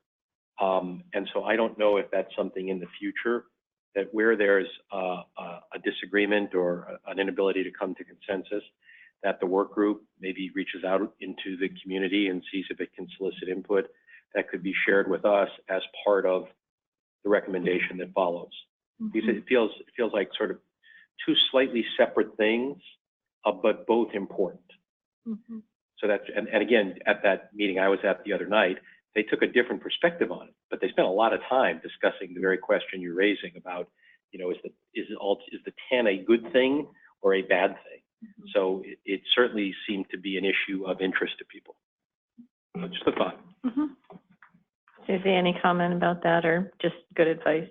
And so I don't know if that's something in the future that where there's a disagreement or an inability to come to consensus, that the work group maybe reaches out into the community and sees if it can solicit input that could be shared with us as part of the recommendation that follows. Because it feels like sort of two slightly separate things, but both important. So that's, and again, at that meeting I was at the other night, they took a different perspective on it, but they spent a lot of time discussing the very question you're raising about, you know, is the TAN a good thing or a bad thing? So it certainly seemed to be an issue of interest to people. So just a thought. Susie, any comment about that or just good advice?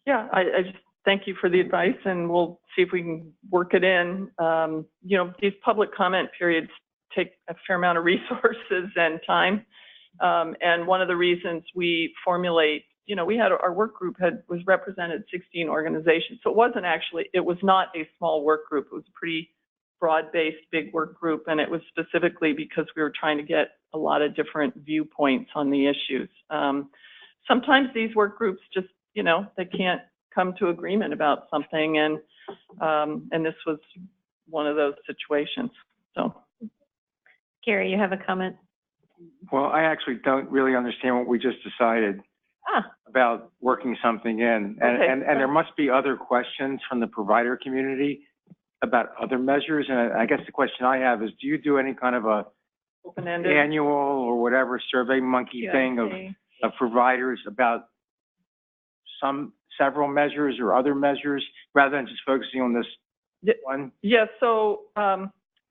Yeah, I just thank you for the advice, and we'll see if we can work it in. You know, these public comment periods take a fair amount of resources and time. And one of the reasons we formulate, you know, we had our work group was represented 16 organizations. So it was not a small work group. It was a pretty broad-based big work group, and it was specifically because we were trying to get a lot of different viewpoints on the issues. Sometimes these work groups just, you know, they can't come to agreement about something, and this was one of those situations. So, Gary, you have a comment? Well, I actually don't really understand what we just decided about working something in. And there must be other questions from the provider community about other measures. And I guess the question I have is, do you do any kind of a open-ended annual or whatever survey monkey thing of providers about several measures or other measures rather than just focusing on this one? Yeah, so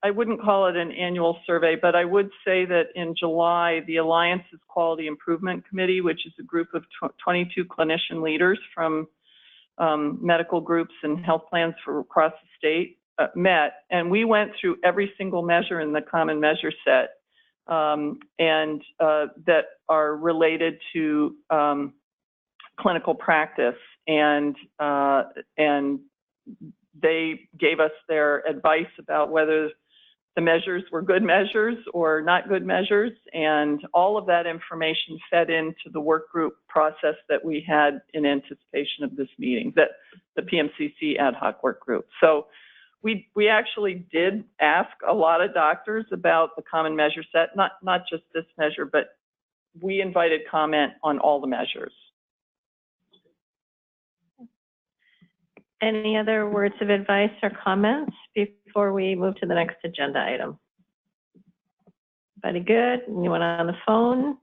I wouldn't call it an annual survey, but I would say that in July, the Alliance's Quality Improvement Committee, which is a group of 22 clinician leaders from medical groups and health plans across the state, met, and we went through every single measure in the common measure set that are related to clinical practice, and they gave us their advice about whether the measures were good measures or not good measures, and all of that information fed into the work group process that we had in anticipation of this meeting, that the PMCC ad hoc work group. So we actually did ask a lot of doctors about the common measure set, not just this measure, but we invited comment on all the measures. Any other words of advice or comments before we move to the next agenda item? Everybody good? Anyone on the phone?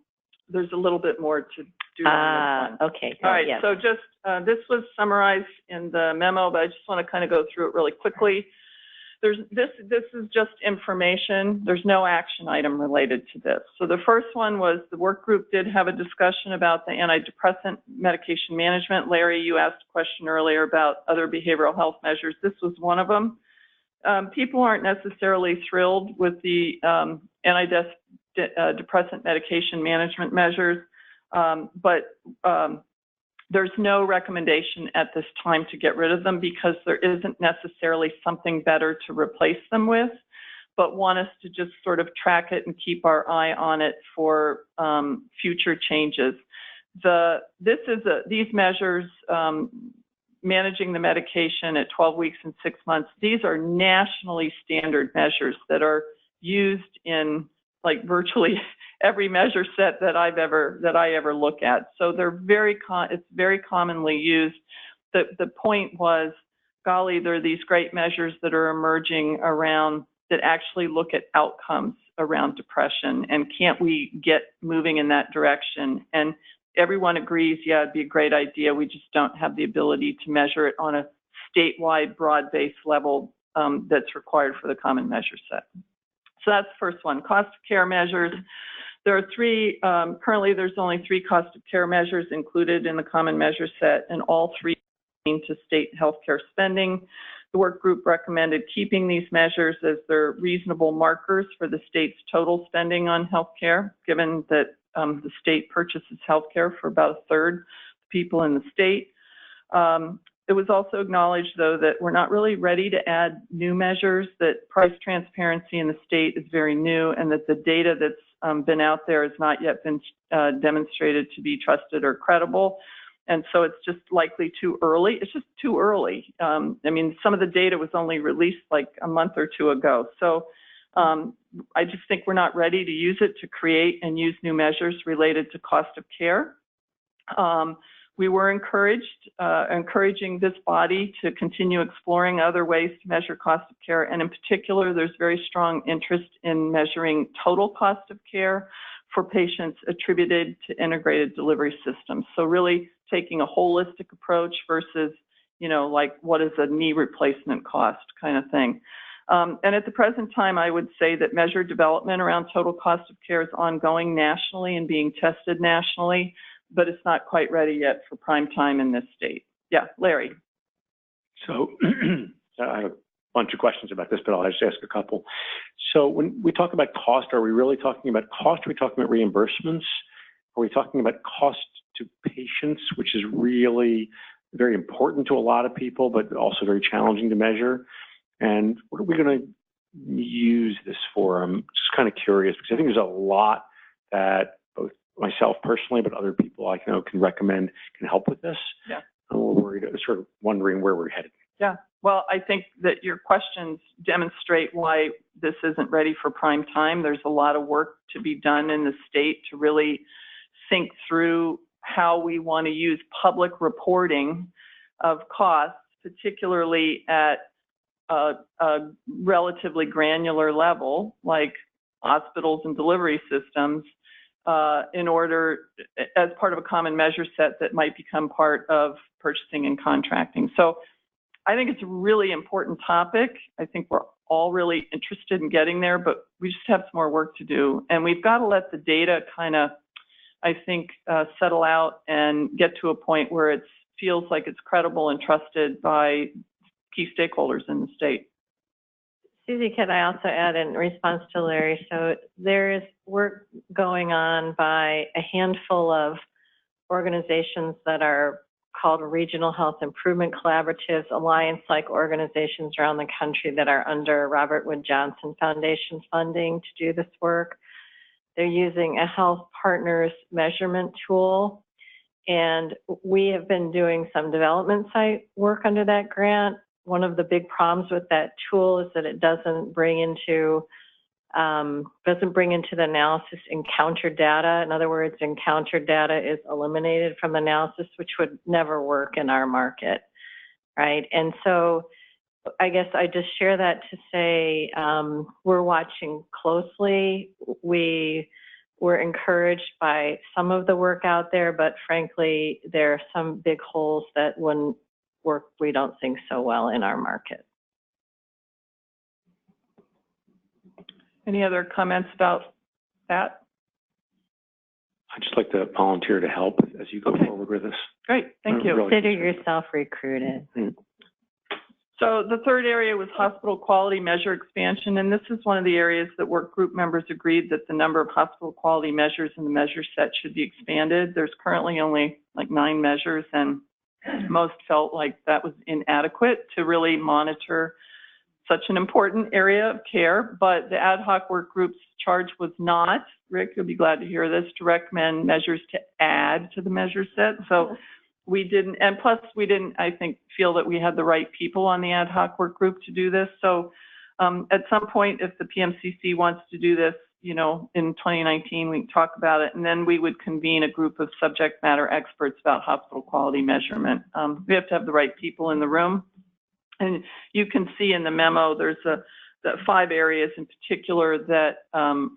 There's a little bit more to do on this one. Okay. All right, yes. so just, this was summarized in the memo, but I just want to kind of go through it really quickly. This is just information. There's no action item related to this. So the first one was the work group did have a discussion about the antidepressant medication management. Larry, you asked a question earlier about other behavioral health measures. This was one of them. People aren't necessarily thrilled with the antidepressant medication management measures, but there's no recommendation at this time to get rid of them because there isn't necessarily something better to replace them with, but want us to just sort of track it and keep our eye on it for future changes. These measures, managing the medication at 12 weeks and 6 months, these are nationally standard measures that are used in like virtually every measure set that I ever look at. So they're it's very commonly used. The point was, golly, there are these great measures that are emerging around that actually look at outcomes around depression, and can't we get moving in that direction? And everyone agrees, yeah, it'd be a great idea. We just don't have the ability to measure it on a statewide, broad-based level that's required for the common measure set. So that's the first one. Cost of care measures. There are three, currently there's only 3 cost of care measures included in the common measure set, and all 3 pertain to state healthcare spending. The work group recommended keeping these measures as they're reasonable markers for the state's total spending on healthcare, given that the state purchases healthcare for about 1/3 of people in the state. It was also acknowledged, though, that we're not really ready to add new measures, that price transparency in the state is very new, and that the data that's been out there has not yet been demonstrated to be trusted or credible. And so it's just likely too early. It's just too early. I mean, some of the data was only released like a month or 2 ago. So I just think we're not ready to use it to create and use new measures related to cost of care. We were encouraging this body to continue exploring other ways to measure cost of care. And in particular, there's very strong interest in measuring total cost of care for patients attributed to integrated delivery systems. So really taking a holistic approach versus, you know, like what is a knee replacement cost kind of thing. And at the present time, I would say that measure development around total cost of care is ongoing nationally and being tested nationally, but it's not quite ready yet for prime time in this state. Yeah, Larry. So I have a bunch of questions about this, but I'll just ask a couple. So when we talk about cost, are we really talking about cost? Are we talking about reimbursements? Are we talking about cost to patients, which is really very important to a lot of people, but also very challenging to measure? And what are we going to use this for? I'm just kind of curious because I think there's a lot that both myself personally, but other people I know can recommend can help with this. Yeah. And we're worried, sort of wondering where we're headed. Yeah. Well, I think that your questions demonstrate why this isn't ready for prime time. There's a lot of work to be done in the state to really think through how we want to use public reporting of costs, particularly at a relatively granular level, like hospitals and delivery systems, in order, as part of a common measure set that might become part of purchasing and contracting. So I think it's a really important topic. I think we're all really interested in getting there, but we just have some more work to do. And we've got to let the data kind of, I think, settle out and get to a point where it feels like it's credible and trusted by key stakeholders in the state. Susie, could I also add in response to Larry? So there is work going on by a handful of organizations that are called Regional Health Improvement Collaboratives, alliance-like organizations around the country that are under Robert Wood Johnson Foundation funding to do this work. They're using a health partners measurement tool, and we have been doing some development site work under that grant. One of the big problems with that tool is that it doesn't bring into the analysis encounter data. In other words, encounter data is eliminated from analysis, which would never work in our market, right? And so I guess I just share that to say we're watching closely. We're encouraged by some of the work out there, but frankly, there are some big holes that wouldn't work, we don't think, so well in our market. Any other comments about that? I'd just like to volunteer to help as you go forward with this. Great, thank you. Consider yourself recruited. So the third area was hospital quality measure expansion, and this is one of the areas that work group members agreed that the number of hospital quality measures in the measure set should be expanded. There's currently only like 9 measures, and most felt like that was inadequate to really monitor such an important area of care. But the ad hoc work group's charge was not, Rick, you'll be glad to hear this, to recommend measures to add to the measure set. So we didn't, and plus we didn't, I think, feel that we had the right people on the ad hoc work group to do this. So at some point, if the PMCC wants to do this, you know, in 2019, we can talk about it, and then we would convene a group of subject matter experts about hospital quality measurement. We have to have the right people in the room. And you can see in the memo, there's the 5 areas in particular that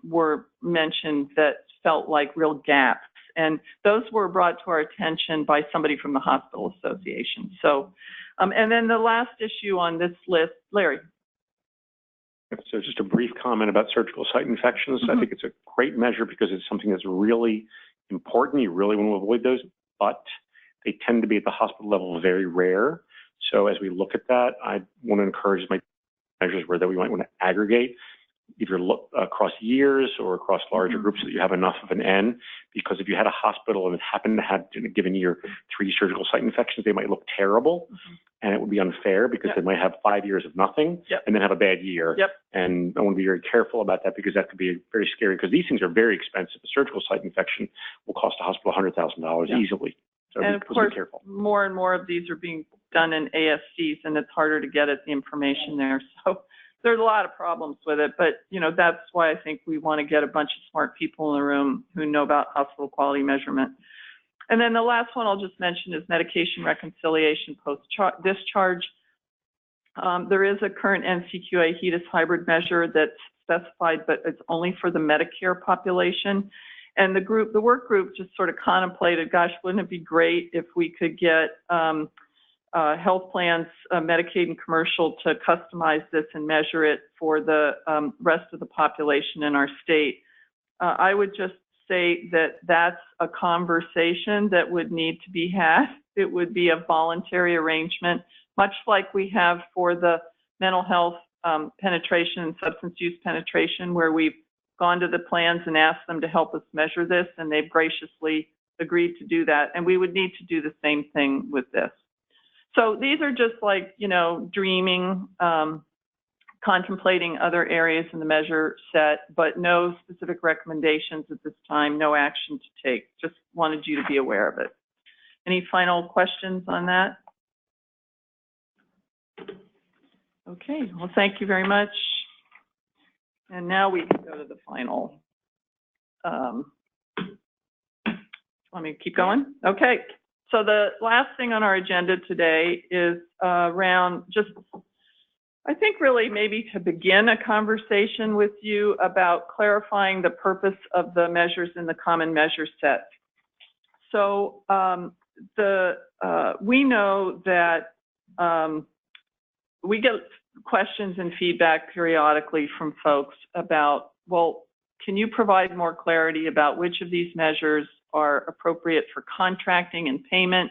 were mentioned that felt like real gaps. And those were brought to our attention by somebody from the Hospital Association. So, and then the last issue on this list, Larry. So just a brief comment about surgical site infections. I think it's a great measure because it's something that's really important. You really want to avoid those, but they tend to be at the hospital level very rare. So as we look at that, I want to encourage my measures where that we might want to aggregate, either look across years or across larger groups so that you have enough of an N, because if you had a hospital and it happened to have in a given year 3 surgical site infections, they might look terrible and it would be unfair because they might have 5 years of nothing and then have a bad year. And I want to be very careful about that because that could be very scary because these things are very expensive. A surgical site infection will cost a hospital $100,000 easily. So and of course, be careful. More and more of these are being done in ASCs and it's harder to get at the information there. So there's a lot of problems with it, but you know, that's why I think we want to get a bunch of smart people in the room who know about hospital quality measurement. And then the last one I'll just mention is medication reconciliation post-discharge. There is a current NCQA HEDIS hybrid measure that's specified, but it's only for the Medicare population. And the work group just sort of contemplated, gosh, wouldn't it be great if we could get health plans, Medicaid and commercial, to customize this and measure it for the rest of the population in our state. I would just say that that's a conversation that would need to be had. It would be a voluntary arrangement, much like we have for the mental health penetration and substance use penetration, where we've gone to the plans and asked them to help us measure this, and they've graciously agreed to do that. And we would need to do the same thing with this. So these are just like, you know, dreaming, contemplating other areas in the measure set, but no specific recommendations at this time, no action to take. Just wanted you to be aware of it. Any final questions on that? Okay, well, thank you very much. And now we can go to the final. Want me to keep going? Okay. So the last thing on our agenda today is around just, I think really maybe to begin a conversation with you about clarifying the purpose of the measures in the common measure set. So we know that we get questions and feedback periodically from folks about, well, can you provide more clarity about which of these measures are appropriate for contracting and payment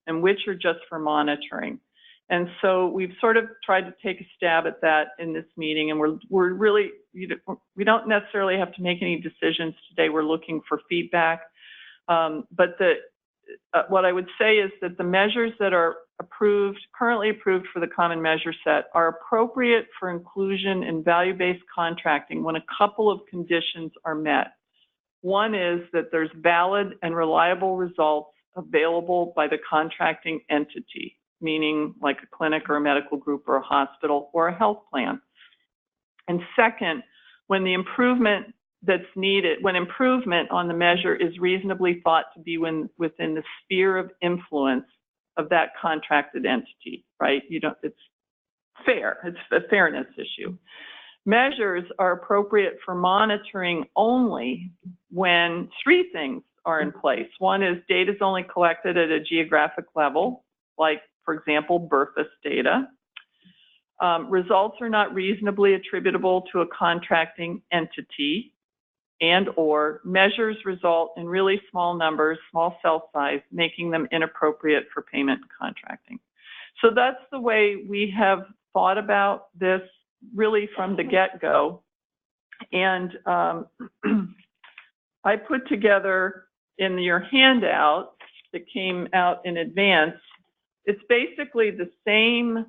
and which are just for monitoring? And so we've sort of tried to take a stab at that in this meeting, and we're really, we don't necessarily have to make any decisions today. We're looking for feedback. But what I would say is that the measures that are currently approved for the common measure set are appropriate for inclusion in value-based contracting when a couple of conditions are met. One is that there's valid and reliable results available by the contracting entity, meaning like a clinic or a medical group or a hospital or a health plan. And second, when the improvement that's needed, when improvement on the measure is reasonably thought to be within the sphere of influence of that contracted entity, right? It's fair, it's a fairness issue. Measures are appropriate for monitoring only when three things are in place. One is data is only collected at a geographic level, like, for example, BRFIS data. Results are not reasonably attributable to a contracting entity, and or measures result in really small numbers, small cell size, making them inappropriate for payment and contracting. So that's the way we have thought about this really from the get-go. And I put together in your handout that came out in advance, it's basically the same,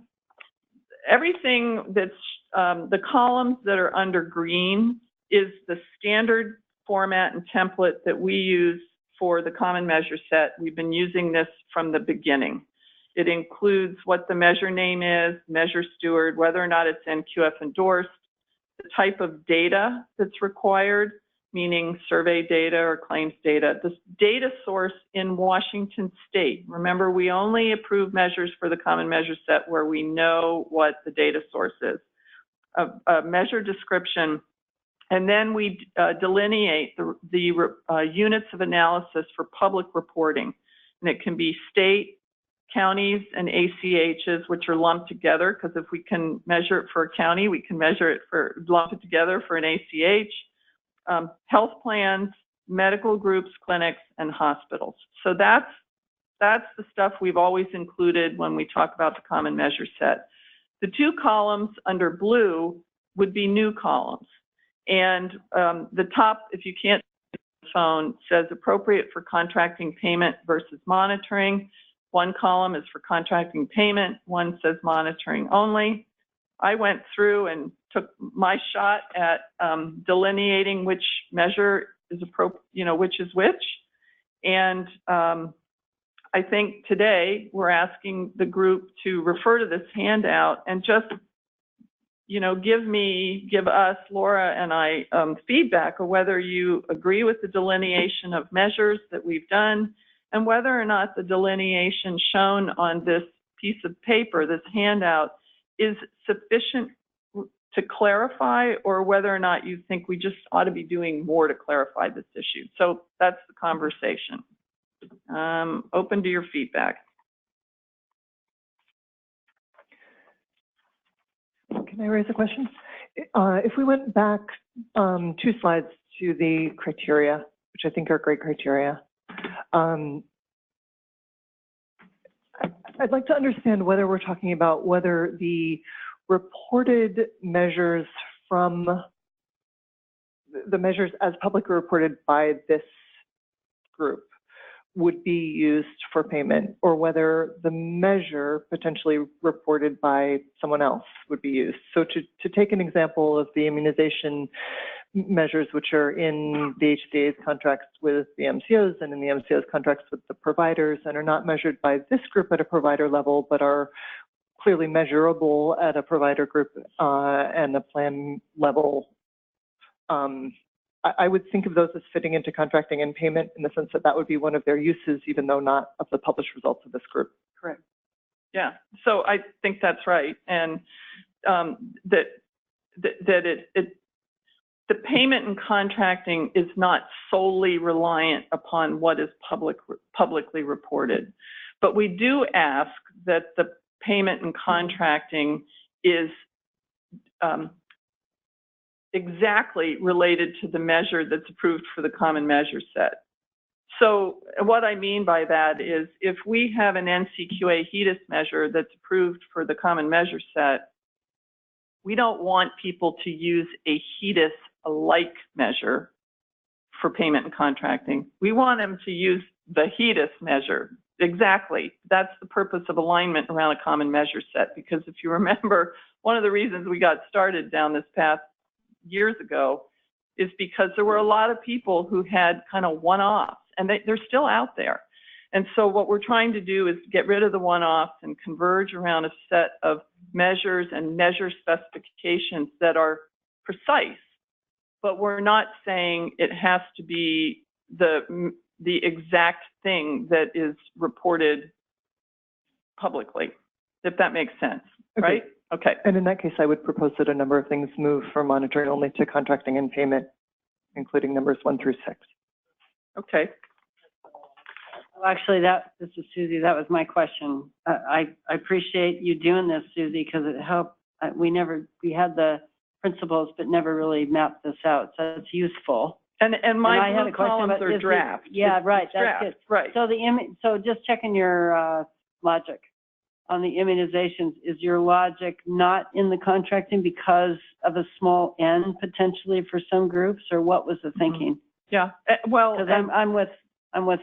everything that's, the columns that are under green is the standard format and template that we use for the common measure set. We've been using this from the beginning. It includes what the measure name is, measure steward, whether or not it's NQF endorsed, the type of data that's required, meaning survey data or claims data, the data source in Washington State. Remember, we only approve measures for the common measure set where we know what the data source is. A measure description, and then we delineate the units of analysis for public reporting. And it can be state, counties, and ACHs, which are lumped together, because if we can measure it for a county, we can measure it lump it together for an ACH. Health plans, medical groups, clinics, and hospitals. So that's the stuff we've always included when we talk about the common measure set. The two columns under blue would be new columns. And the top, if you can't see the phone, says appropriate for contracting payment versus monitoring. One column is for contracting payment, one says monitoring only. I went through and took my shot at delineating which measure is appropriate, which is which. And I think today we're asking the group to refer to this handout and just, give us, Laura and I, feedback of whether you agree with the delineation of measures that we've done and whether or not the delineation shown on this piece of paper, this handout, is sufficient to clarify, or whether or not you think we just ought to be doing more to clarify this issue. So that's the conversation. Open to your feedback. Can I raise a question? If we went back 2 slides to the criteria, which I think are great criteria, I'd like to understand whether we're talking about whether the reported measures from the measures as publicly reported by this group would be used for payment, or whether the measure potentially reported by someone else would be used. So to take an example of the immunization measures, which are in the HCA's contracts with the MCOs and in the MCO's contracts with the providers, and are not measured by this group at a provider level, but are clearly measurable at a provider group and a plan level. I would think of those as fitting into contracting and payment in the sense that that would be one of their uses, even though not of the published results of this group. Correct. Yeah, so I think that's right. And the payment and contracting is not solely reliant upon what is publicly reported. But we do ask that the payment and contracting is exactly related to the measure that's approved for the common measure set. So what I mean by that is if we have an NCQA HEDIS measure that's approved for the common measure set, we don't want people to use a HEDIS-like measure for payment and contracting. We want them to use the HEDIS measure. Exactly. That's the purpose of alignment around a common measure set, because if you remember, one of the reasons we got started down this path years ago is because there were a lot of people who had kind of one-offs, and they're still out there. And so what we're trying to do is get rid of the one-offs and converge around a set of measures and measure specifications that are precise, but we're not saying it has to be the exact thing that is reported publicly, if that makes sense, right? Okay. And in that case, I would propose that a number of things move from monitoring only to contracting and payment, including numbers 1 through 6. Okay. Well, actually, this is Susie. That was my question. I appreciate you doing this, Susie, because it helped. We had the principles, but never really mapped this out. So it's useful. And my blue columns are draft. Yeah, right. That's draft, good. Right. So so just checking your logic on the immunizations. Is your logic not in the contracting because of a small n potentially for some groups, or what was the thinking? Yeah. Well, because I'm with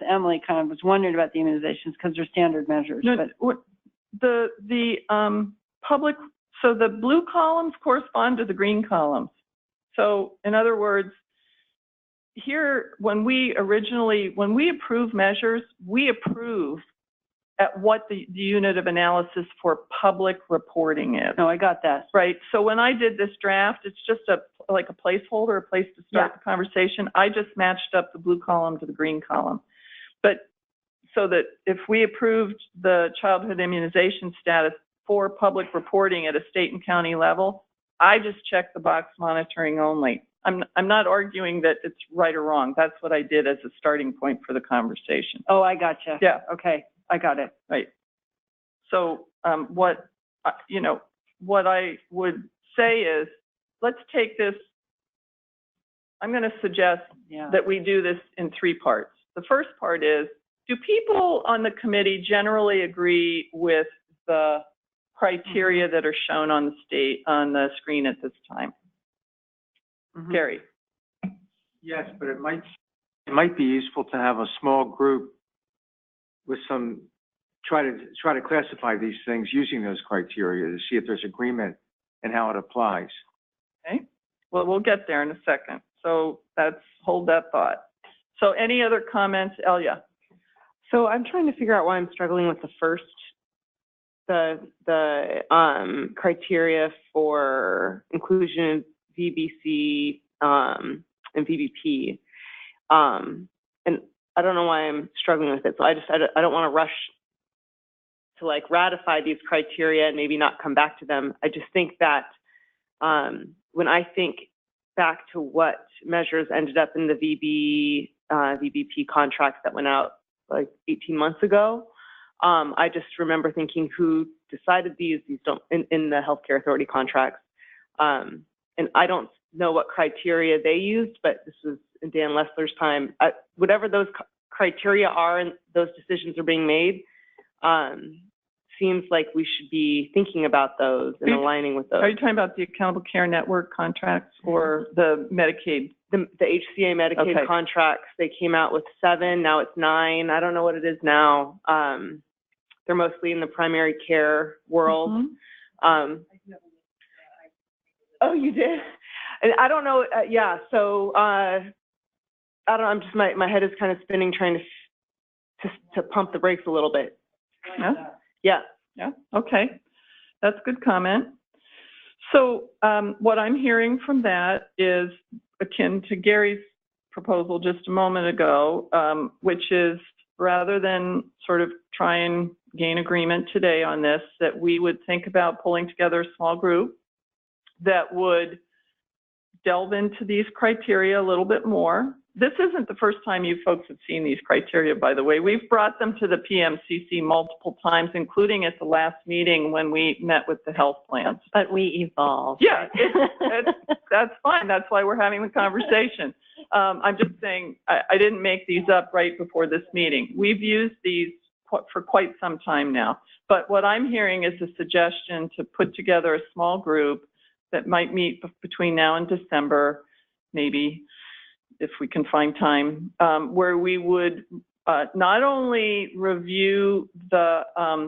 Emily. Kind of was wondering about the immunizations because they're standard measures. No, but the public. So the blue columns correspond to the green columns. So in other words, here, when we approve measures, we approve at what the unit of analysis for public reporting is. No, I got that. Right. So when I did this draft, it's just like a placeholder, a place to start the conversation. I just matched up the blue column to the green column. But so that if we approved the childhood immunization status for public reporting at a state and county level, I just checked the box monitoring only. I'm not arguing that it's right or wrong. That's what I did as a starting point for the conversation. Oh, I gotcha. Yeah. Okay, I got it. Right. So what I would say is, let's take this. I'm going to suggest that we do this in 3 parts. The first part is, do people on the committee generally agree with the criteria that are shown on the screen at this time? Gary. Yes, but it might be useful to have a small group with try to classify these things using those criteria to see if there's agreement and how it applies. Okay. Well, we'll get there in a second. So hold that thought. So any other comments, Elia? So I'm trying to figure out why I'm struggling with the first, the criteria for inclusion, VBC, and VBP. And I don't know why I'm struggling with it. So I don't want to rush to like ratify these criteria and maybe not come back to them. I just think that when I think back to what measures ended up in the VBP contracts that went out like 18 months ago, I just remember thinking, who decided these don't in the healthcare authority contracts, and I don't know what criteria they used, but this was in Dan Lessler's time. Whatever those criteria are and those decisions are being made, seems like we should be thinking about those and aligning with those. Are you talking about the Accountable Care Network contracts or the Medicaid? The HCA Medicaid contracts, they came out with 7, now it's 9. I don't know what it is now. They're mostly in the primary care world. Oh, you did? And I don't know, so I don't know, I'm just, my head is kind of spinning trying to pump the brakes a little bit. Yeah, okay. That's a good comment. So what I'm hearing from that is akin to Gary's proposal just a moment ago, which is rather than sort of try and gain agreement today on this, that we would think about pulling together a small group that would delve into these criteria a little bit more this isn't the first time you folks have seen these criteria, by the way. We've brought them to the PMCC multiple times, including at the last meeting when we met with the health plans. But we evolved. Yeah, that's fine. That's why we're having the conversation. I'm just saying, I didn't make these up right before this meeting. We've used these for quite some time now. But what I'm hearing is a suggestion to put together a small group that might meet between now and December, maybe, if we can find time, where we would not only review the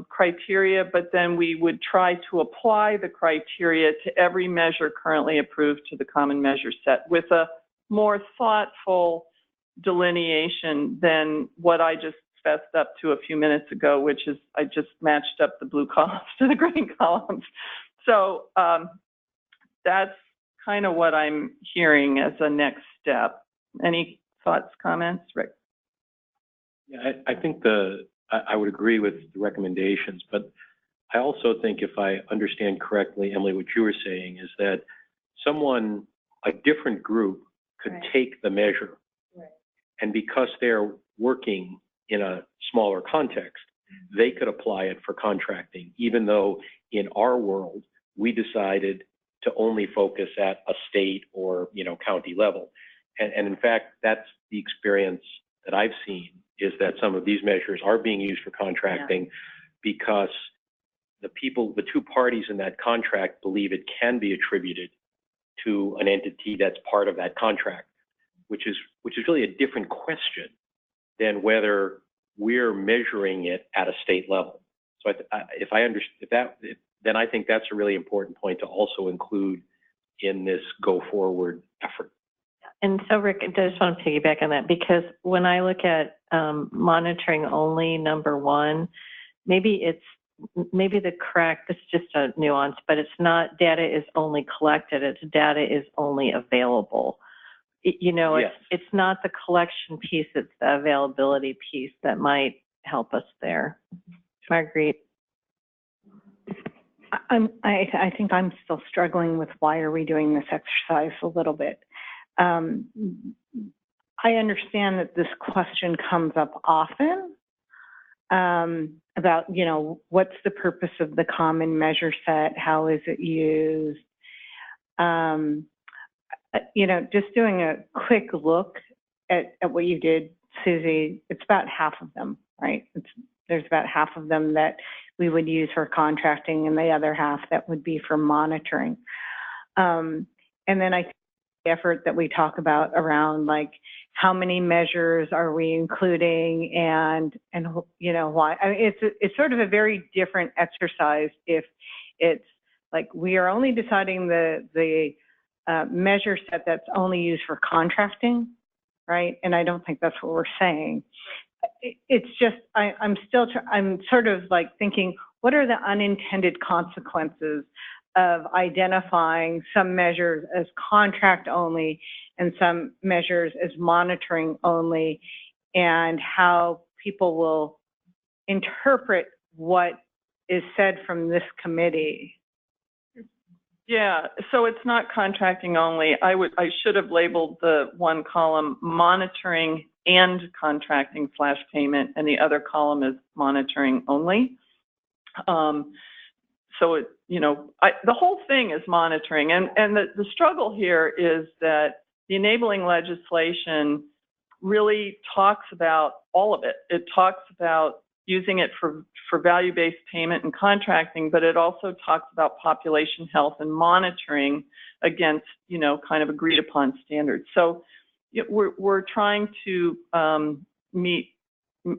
criteria, but then we would try to apply the criteria to every measure currently approved to the common measure set with a more thoughtful delineation than what I just fessed up to a few minutes ago, which is I just matched up the blue columns to the green columns. So that's kind of what I'm hearing as a next step. Any thoughts, comments, Rick? Yeah, I think I would agree with the recommendations, but I also think if I understand correctly, Emily, what you were saying is that a different group could take the measure, and because they're working in a smaller context, they could apply it for contracting, even though in our world, we decided to only focus at a state or, county level. And in fact, that's the experience that I've seen, is that some of these measures are being used for contracting because the two parties in that contract believe it can be attributed to an entity that's part of that contract, which is really a different question than whether we're measuring it at a state level. So then I think that's a really important point to also include in this go forward effort. And so, Rick, I just want to piggyback on that, because when I look at monitoring only number one, maybe the correct, this is just a nuance, but it's not data is only collected, it's data is only available. It's not the collection piece, it's the availability piece that might help us there. Marguerite? I think I'm still struggling with why are we doing this exercise a little bit. I understand that this question comes up often about, what's the purpose of the common measure set? How is it used? Just doing a quick look at what you did, Susie, it's about half of them, right? There's about half of them that we would use for contracting and the other half that would be for monitoring. And then I think the effort that we talk about around how many measures are we including and why. I mean, it's sort of a very different exercise if it's we are only deciding the measure set that's only used for contracting, right? And I don't think that's what we're saying. It's just, I'm sort of thinking, what are the unintended consequences of identifying some measures as contract only and some measures as monitoring only, and how people will interpret what is said from this committee? Yeah, so it's not contracting only. I should have labeled the one column monitoring and contracting / payment, and the other column is monitoring only. So the whole thing is monitoring, and the struggle here is that the enabling legislation really talks about all of it. It talks about using it for value-based payment and contracting, but it also talks about population health and monitoring against, kind of agreed upon standards. So we're trying to meet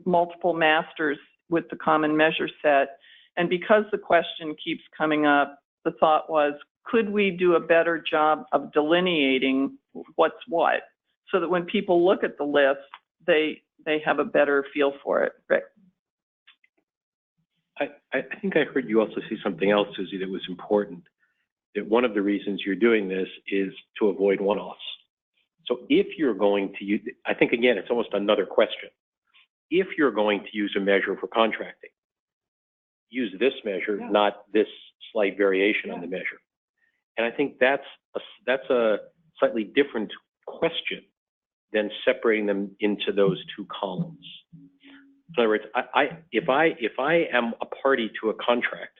multiple masters with the common measure set. And because the question keeps coming up, the thought was, could we do a better job of delineating what's what, so that when people look at the list, they have a better feel for it? Rick? I think I heard you also see something else, Susie, that was important. That one of the reasons you're doing this is to avoid one-offs. So if you're going to use, I think again, it's almost another question. If you're going to use a measure for contracting, use this measure, not this slight variation on the measure. And I think that's a slightly different question then separating them into those two columns. In other words, if I am a party to a contract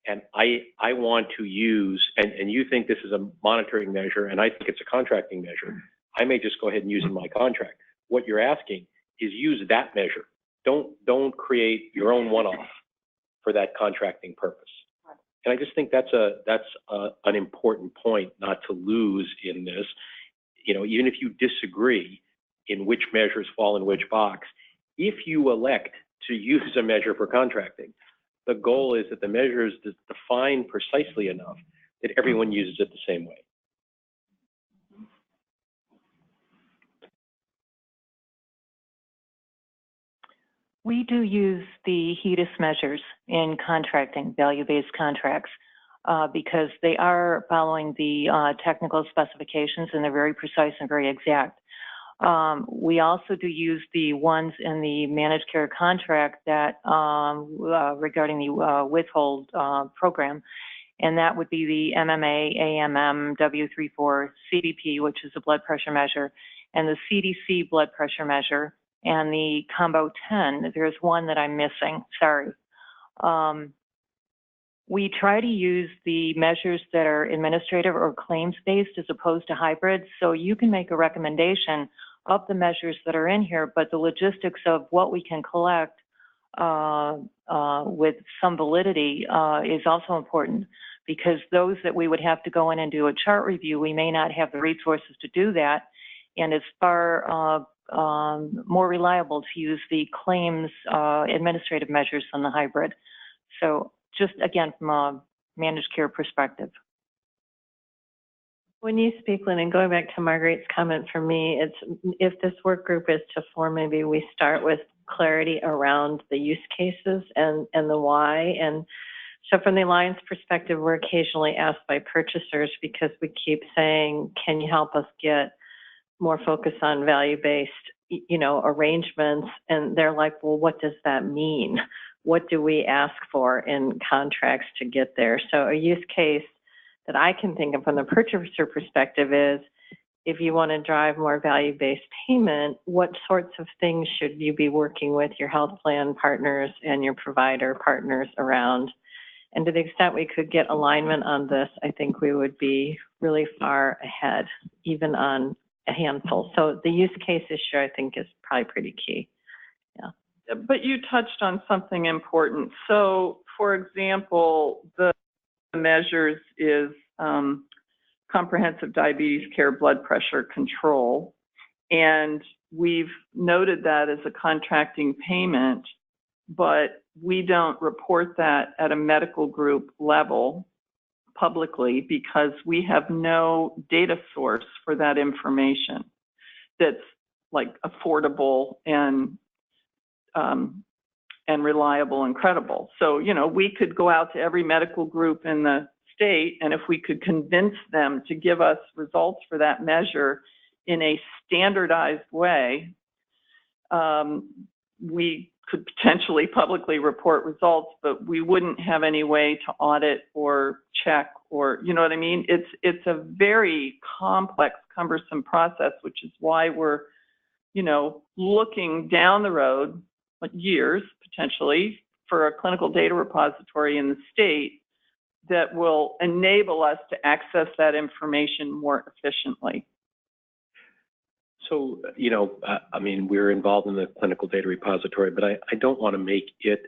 and I want to use, and you think this is a monitoring measure and I think it's a contracting measure, I may just go ahead and use it in my contract. What you're asking is use that measure. Don't create your own one-off for that contracting purpose. And I just think that's an important point not to lose in this. You know, even if you disagree in which measures fall in which box, if you elect to use a measure for contracting, the goal is that the measure is defined precisely enough that everyone uses it the same way. We do use the HEDIS measures in contracting, value-based contracts, because they are following the technical specifications and they're very precise and very exact. We also do use the ones in the managed care contract that regarding the withhold program, and that would be the MMA, AMM, W34, CBP, which is a blood pressure measure, and the CDC blood pressure measure, and the Combo 10. There's one that I'm missing, sorry. We try to use the measures that are administrative or claims-based as opposed to hybrid, so you can make a recommendation of the measures that are in here, but the logistics of what we can collect with some validity is also important, because those that we would have to go in and do a chart review, we may not have the resources to do that, and it's far more reliable to use the claims administrative measures than the hybrid. So just again, from a managed care perspective. When you speak, Lynn, and going back to Marguerite's comment, for me, it's if this work group is to form, maybe we start with clarity around the use cases and the why. And so from the Alliance perspective, we're occasionally asked by purchasers, because we keep saying, can you help us get more focus on value-based, you know, arrangements? And they're like, well, what does that mean? What do we ask for in contracts to get there? So a use case that I can think of from the purchaser perspective is, if you want to drive more value-based payment, what sorts of things should you be working with your health plan partners and your provider partners around? And to the extent we could get alignment on this, I think we would be really far ahead, even on a handful. So the use case issue, I think, is probably pretty key. Yeah. But you touched on something important. So, for example, the measures is comprehensive diabetes care, blood pressure control, and we've noted that as a contracting payment, but we don't report that at a medical group level publicly, because we have no data source for that information that's like affordable and reliable and credible. So, you know, we could go out to every medical group in the state, and if we could convince them to give us results for that measure in a standardized way, we could potentially publicly report results, but we wouldn't have any way to audit or check, or, you know what I mean? It's a very complex, cumbersome process, which is why we're, you know, looking down the road, like years potentially, for a clinical data repository in the state that will enable us to access that information more efficiently. So, you know, I mean, we're involved in the clinical data repository, but I don't want to make it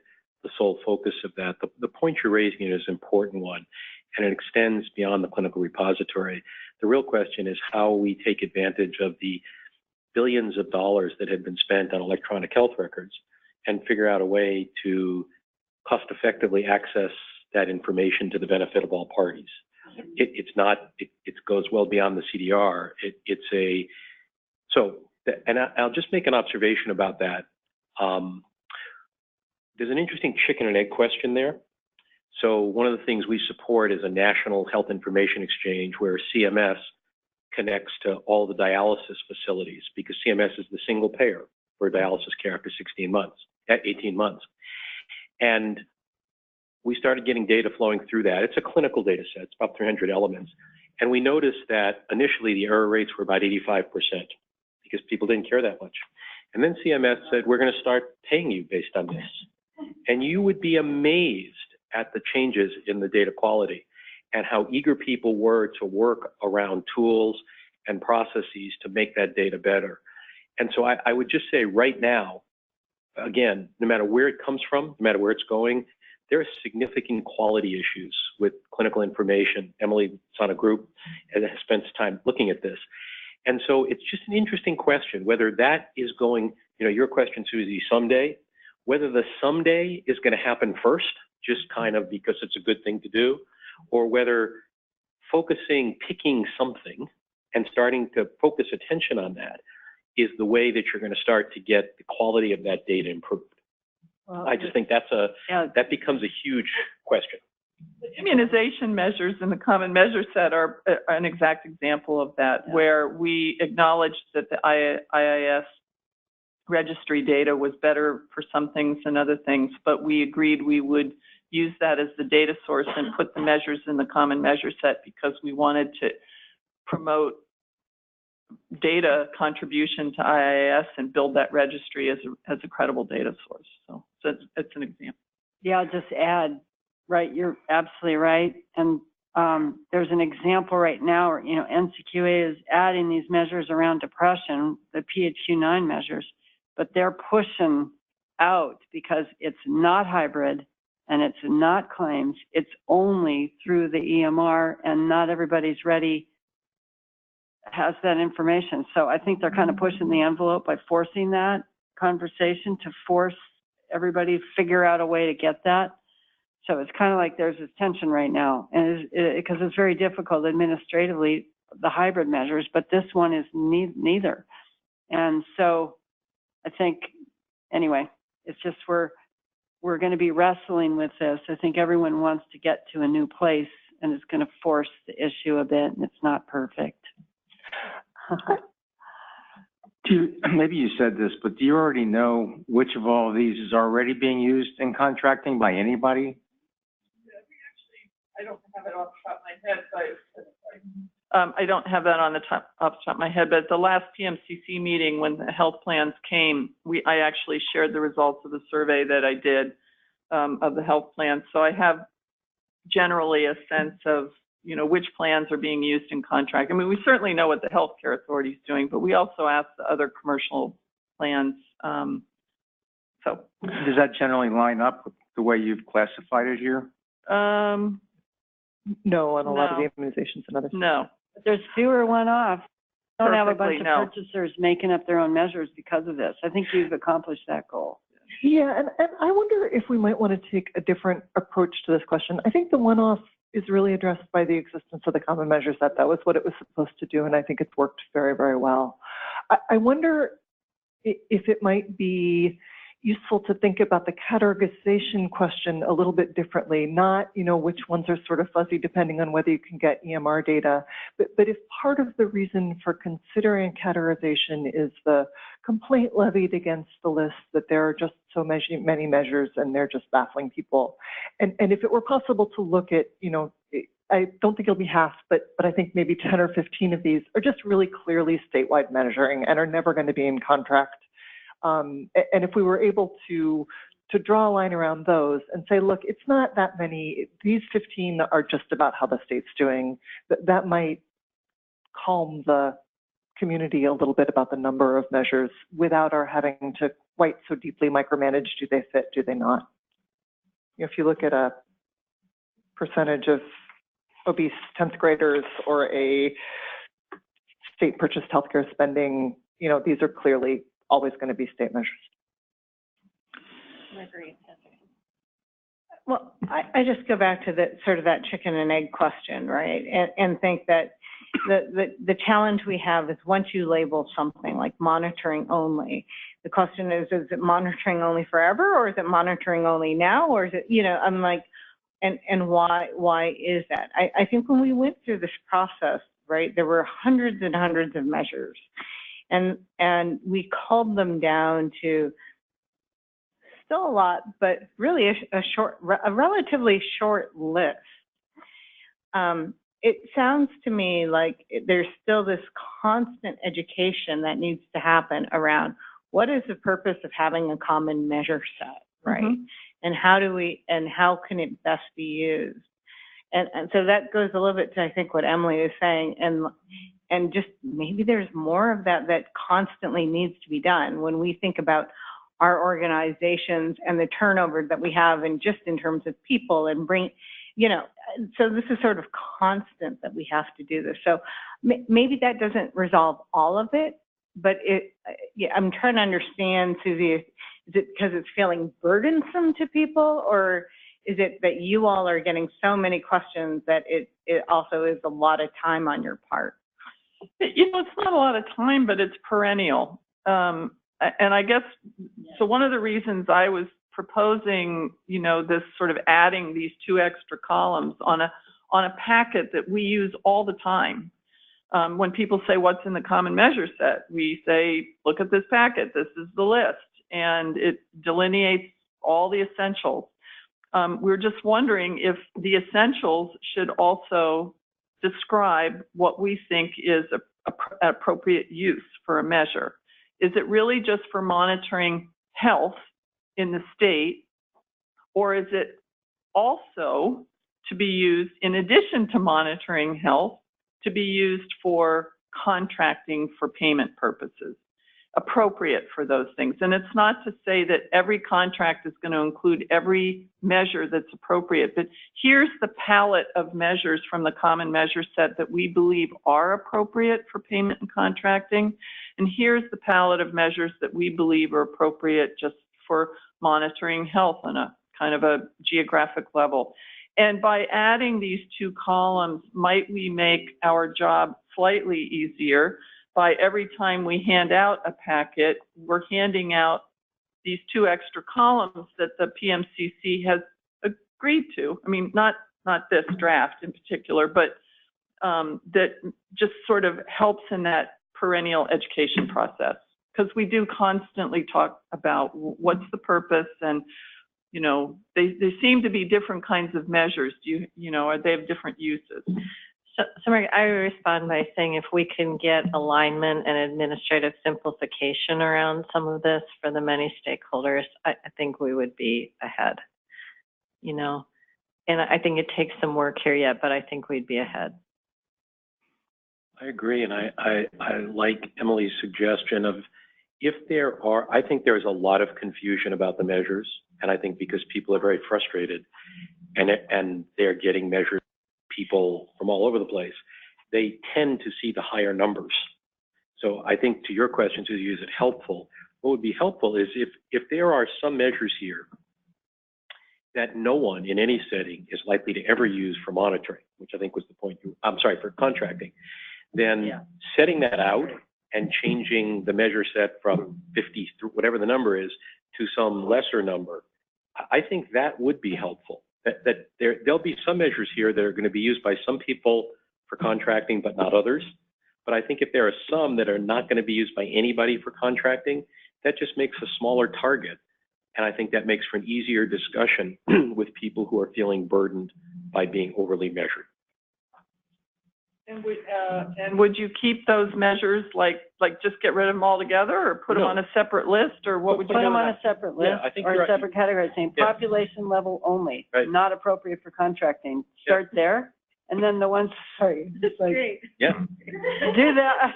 the sole focus of that. The point you're raising is an important one, and it extends beyond the clinical repository. The real question is how we take advantage of the billions of dollars that have been spent on electronic health records and figure out a way to cost effectively access that information to the benefit of all parties. It goes well beyond the CDR. And I'll just make an observation about that. There's an interesting chicken and egg question there. So one of the things we support is a national health information exchange where CMS connects to all the dialysis facilities, because CMS is the single payer for dialysis care after 18 months. And we started getting data flowing through that. It's a clinical data set. It's about 300 elements. And we noticed that initially the error rates were about 85%. because people didn't care that much. And then CMS said, we're going to start paying you based on this. And you would be amazed at the changes in the data quality and how eager people were to work around tools and processes to make that data better. And so I would just say right now, again, no matter where it comes from, no matter where it's going, there are significant quality issues with clinical information. Emily's on a group and has spent time looking at this. And so it's just an interesting question, whether that is going, your question, Susie, someday, whether the someday is going to happen first, just kind of because it's a good thing to do, or whether picking something and starting to focus attention on that is the way that you're going to start to get the quality of that data improved. Well, I just think that becomes a huge question. The immunization measures in the common measure set are an exact example of that, where we acknowledged that the IIS registry data was better for some things than other things, but we agreed we would use that as the data source and put the measures in the common measure set because we wanted to promote data contribution to IIS and build that registry as a credible data source. So it's an example. Yeah, I'll just add, right, you're absolutely right. And there's an example right now where, NCQA is adding these measures around depression, the PHQ-9 measures, but they're pushing out because it's not hybrid and it's not claims. It's only through the EMR, and not everybody's ready, has that information. So I think they're kind of pushing the envelope by forcing that conversation to force everybody to figure out a way to get that. So it's kind of like there's this tension right now, and because it's very difficult administratively, the hybrid measures, but this one is neither. And so I think, anyway, it's just we're going to be wrestling with this. I think everyone wants to get to a new place, and it's going to force the issue a bit, and it's not perfect. Maybe you said this, but do you already know which of all of these is already being used in contracting by anybody? I don't have it off the top of my head, but I don't have that off the top of my head. But at the last PMCC meeting, when the health plans came, I actually shared the results of the survey that I did of the health plans. So I have generally a sense of which plans are being used in contract. I mean, we certainly know what the healthcare authority is doing, but we also ask the other commercial plans. So does that generally line up with the way you've classified it here? No, on a lot of the immunizations and others. No. There's fewer one-off. Don't have a bunch of purchasers making up their own measures because of this. I think you've accomplished that goal. Yeah, and I wonder if we might want to take a different approach to this question. I think the one-off is really addressed by the existence of the common measure set. That was what it was supposed to do, and I think it's worked very, very well. I wonder if it might be useful to think about the categorization question a little bit differently, not, which ones are sort of fuzzy depending on whether you can get EMR data, but if part of the reason for considering categorization is the complaint levied against the list that there are just so many measures and they're just baffling people. And if it were possible to look at, I don't think it'll be half, but I think maybe 10 or 15 of these are just really clearly statewide measuring and are never going to be in contract. And if we were able to draw a line around those and say, look, it's not that many, these 15 are just about how the state's doing, that might calm the community a little bit about the number of measures without our having to quite so deeply micromanage, do they fit, do they not? If you look at a percentage of obese 10th graders or a state purchased healthcare spending, these are clearly always going to be state measures. Agreed. Well, I just go back to that chicken and egg question, right? And think that the challenge we have is once you label something like monitoring only, the question is it monitoring only forever, or is it monitoring only now, or is it, I'm like, and why is that? I think when we went through this process, right, there were hundreds and hundreds of measures. And we culled them down to still a lot, but really a relatively short list. And it sounds to me like there's still this constant education that needs to happen around what is the purpose of having a common measure set, right? Mm-hmm. And how can it best be used? And so that goes a little bit to, I think, what Emily is saying, and just maybe there's more of that constantly needs to be done when we think about our organizations and the turnover that we have, and just in terms of people and so this is sort of constant that we have to do this. So maybe that doesn't resolve all of it, but I'm trying to understand, Susie, is it because it's feeling burdensome to people, or is it that you all are getting so many questions that it also is a lot of time on your part? It's not a lot of time, but it's perennial. And I guess, so one of the reasons I was proposing, this sort of adding these 2 extra columns on a packet that we use all the time. When people say, what's in the common measure set? We say, look at this packet, this is the list, and it delineates all the essentials. We're just wondering if the essentials should also describe what we think is appropriate use for a measure. Is it really just for monitoring health in the state, or is it also to be used, in addition to monitoring health, to be used for contracting for payment purposes, appropriate for those things? And it's not to say that every contract is going to include every measure that's appropriate, but here's the palette of measures from the common measure set that we believe are appropriate for payment and contracting, and here's the palette of measures that we believe are appropriate just for monitoring health on a kind of a geographic level. And by adding these 2 columns, might we make our job slightly easier by every time we hand out a packet, we're handing out these 2 extra columns that the PMCC has agreed to. I mean, not this draft in particular, but that just sort of helps in that perennial education process. Because we do constantly talk about what's the purpose, and they seem to be different kinds of measures. They have different uses. So Mary, I would respond by saying if we can get alignment and administrative simplification around some of this for the many stakeholders, I think we would be ahead. And I think it takes some work here yet, but I think we'd be ahead. I agree, and I like Emily's suggestion of, I think there's a lot of confusion about the measures, and I think because people are very frustrated and they're getting measures, people from all over the place, they tend to see the higher numbers. So I think to your question, Susie, is it helpful? What would be helpful is if there are some measures here that no one in any setting is likely to ever use for monitoring, which I think was the point, for contracting, then setting that out and changing the measure set from 50 through whatever the number is to some lesser number, I think that would be helpful. That there'll be some measures here that are going to be used by some people for contracting, but not others. But I think if there are some that are not going to be used by anybody for contracting, that just makes a smaller target. And I think that makes for an easier discussion with people who are feeling burdened by being overly measured. And would you keep those measures, like just get rid of them altogether, or put them on a separate list, or what would you do? Put them on a separate list, or a separate category, saying population level only, not appropriate for contracting. Start there, and then the ones, just like, do that.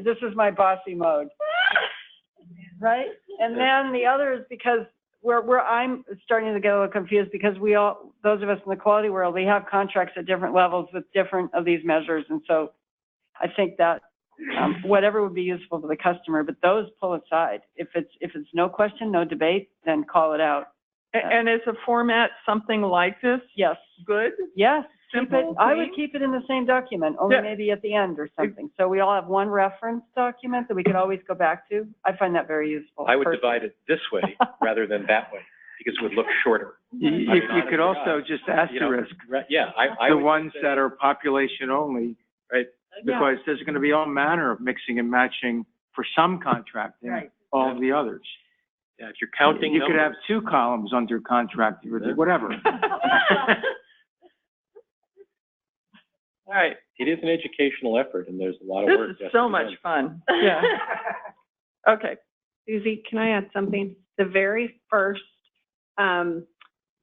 This is my bossy mode, right? And then the others, because I'm starting to get a little confused, because those of us in the quality world, we have contracts at different levels with different of these measures. And so I think that whatever would be useful to the customer, but those pull aside. If it's no question, no debate, then call it out. And is a format something like this? Yes. Good? Yes. Simple? I would keep it in the same document, only maybe at the end or something. So we all have one reference document that we could always go back to. I find that very useful. I would divide it this way rather than that way, because it would look shorter. You could also just asterisk the ones that are population only, right? Because there's going to be all manner of mixing and matching for some contracting, all of the others. Yeah, if you're counting you could have 2 columns under contracting or whatever. All right. It is an educational effort, and there's a lot of work. This is so much fun. Yeah. Okay. Susie, can I add something? The very first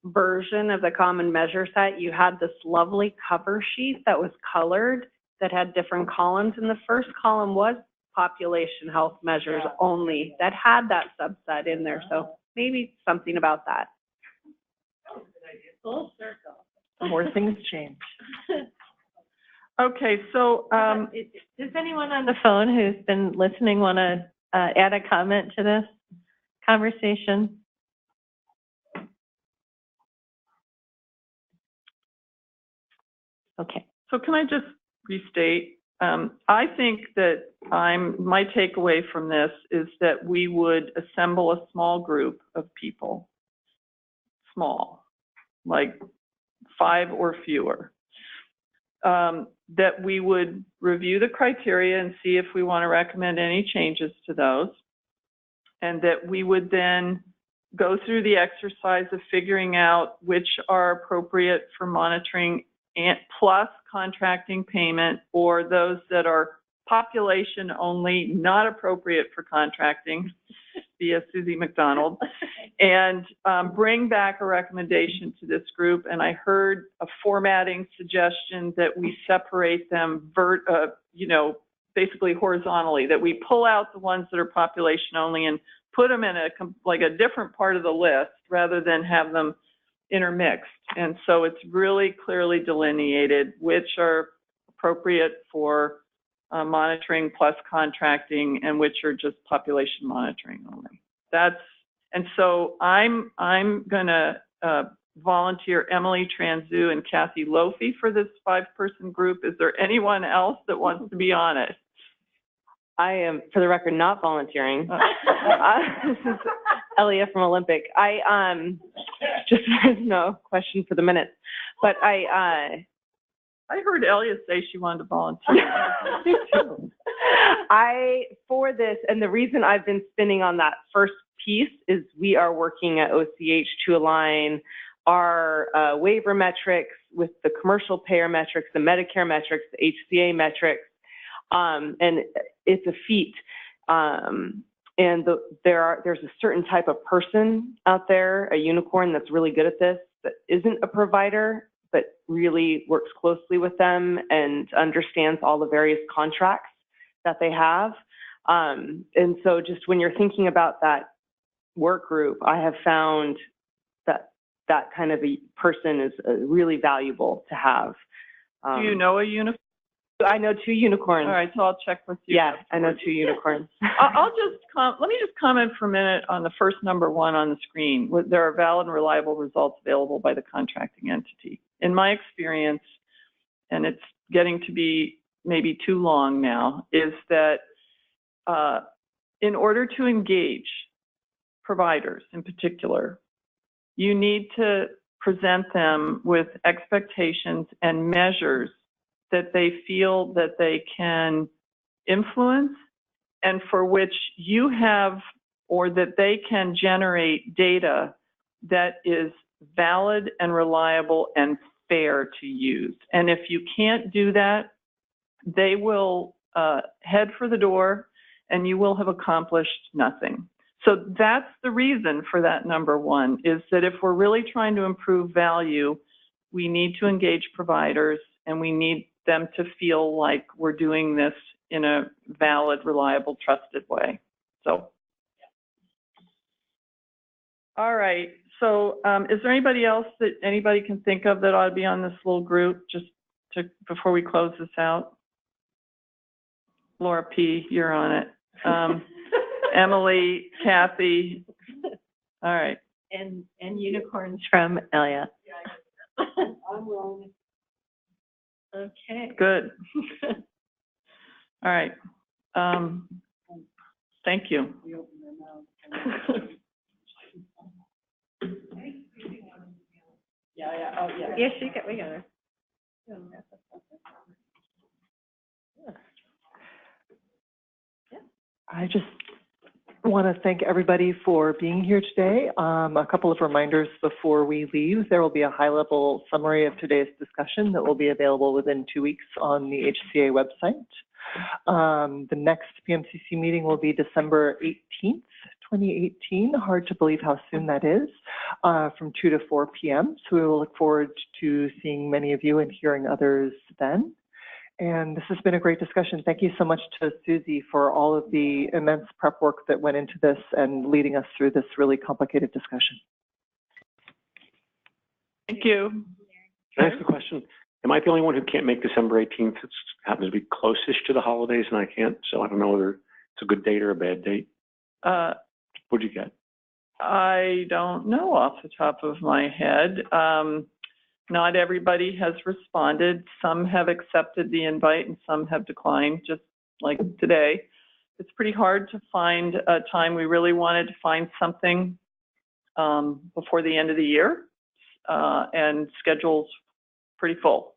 version of the common measure set, you had this lovely cover sheet that was colored that had different columns, and the first column was population health measures only that had that subset in there. So maybe something about that. Full circle. More things change. Okay, so does anyone on the phone who's been listening want to add a comment to this conversation? Okay. So can I just restate? I think that my takeaway from this is that we would assemble a small group of people, small, like 5 or fewer, that we would review the criteria and see if we want to recommend any changes to those, and that we would then go through the exercise of figuring out which are appropriate for monitoring and plus contracting payment, or those that are population only, not appropriate for contracting, via Susie McDonald, and bring back a recommendation to this group. And I heard a formatting suggestion that we separate them, basically horizontally, that we pull out the ones that are population only and put them in a different part of the list rather than have them intermixed. And so it's really clearly delineated which are appropriate for monitoring plus contracting and which are just population monitoring only. And so I'm gonna volunteer Emily Tranzu and Kathy Lofi for this 5-person group. Is there anyone else that wants to be on it? I am, for the record, not volunteering. This is Elia from Olympic. Just no question for the minutes, but I heard Elia say she wanted to volunteer. For this, and the reason I've been spinning on that first piece is we are working at OCH to align our waiver metrics with the commercial payer metrics, the Medicare metrics, the HCA metrics, and it's a feat. And there's a certain type of person out there, a unicorn that's really good at this, that isn't a provider, but really works closely with them and understands all the various contracts that they have. And so just when you're thinking about that work group, I have found that kind of a person is really valuable to have. Do you know a unicorn? I know 2 unicorns. All right, so I'll check with you. Yeah, I know 2 unicorns. Let me just comment for a minute on the first number 1 on the screen. There are valid and reliable results available by the contracting entity. In my experience, and it's getting to be maybe too long now, is that in order to engage providers in particular, you need to present them with expectations and measures that they feel that they can influence and for which you have, or that they can generate data that is valid and reliable and fair to use. And if you can't do that, they will head for the door and you will have accomplished nothing. So that's the reason for that number 1, is that if we're really trying to improve value, we need to engage providers and we need them to feel like we're doing this in a valid, reliable, trusted way. So, all right. So is there anybody else that anybody can think of that ought to be on this little group just before we close this out? Laura P., you're on it. Emily, Kathy. All right. And unicorns from Elia. I'm willing. Okay. Good. All right. Thank you. Yeah. Oh, yeah. Yes, we got her. I just want to thank everybody for being here today. A couple of reminders before we leave. There will be a high-level summary of today's discussion that will be available within 2 weeks on the HCA website. The next PMCC meeting will be December 18th, 2018. Hard to believe how soon that is, from 2 to 4 p.m. So we will look forward to seeing many of you and hearing others then. And this has been a great discussion. Thank you so much to Susie for all of the immense prep work that went into this and leading us through this really complicated discussion. Thank you. Can I ask a question? Am I the only one who can't make December 18th? It happens to be closest to the holidays and I can't, so I don't know whether it's a good date or a bad date. What'd you get? I don't know off the top of my head. Not everybody has responded. Some have accepted the invite and some have declined, just like today. It's pretty hard to find a time. We really wanted to find something before the end of the year, and schedule's pretty full.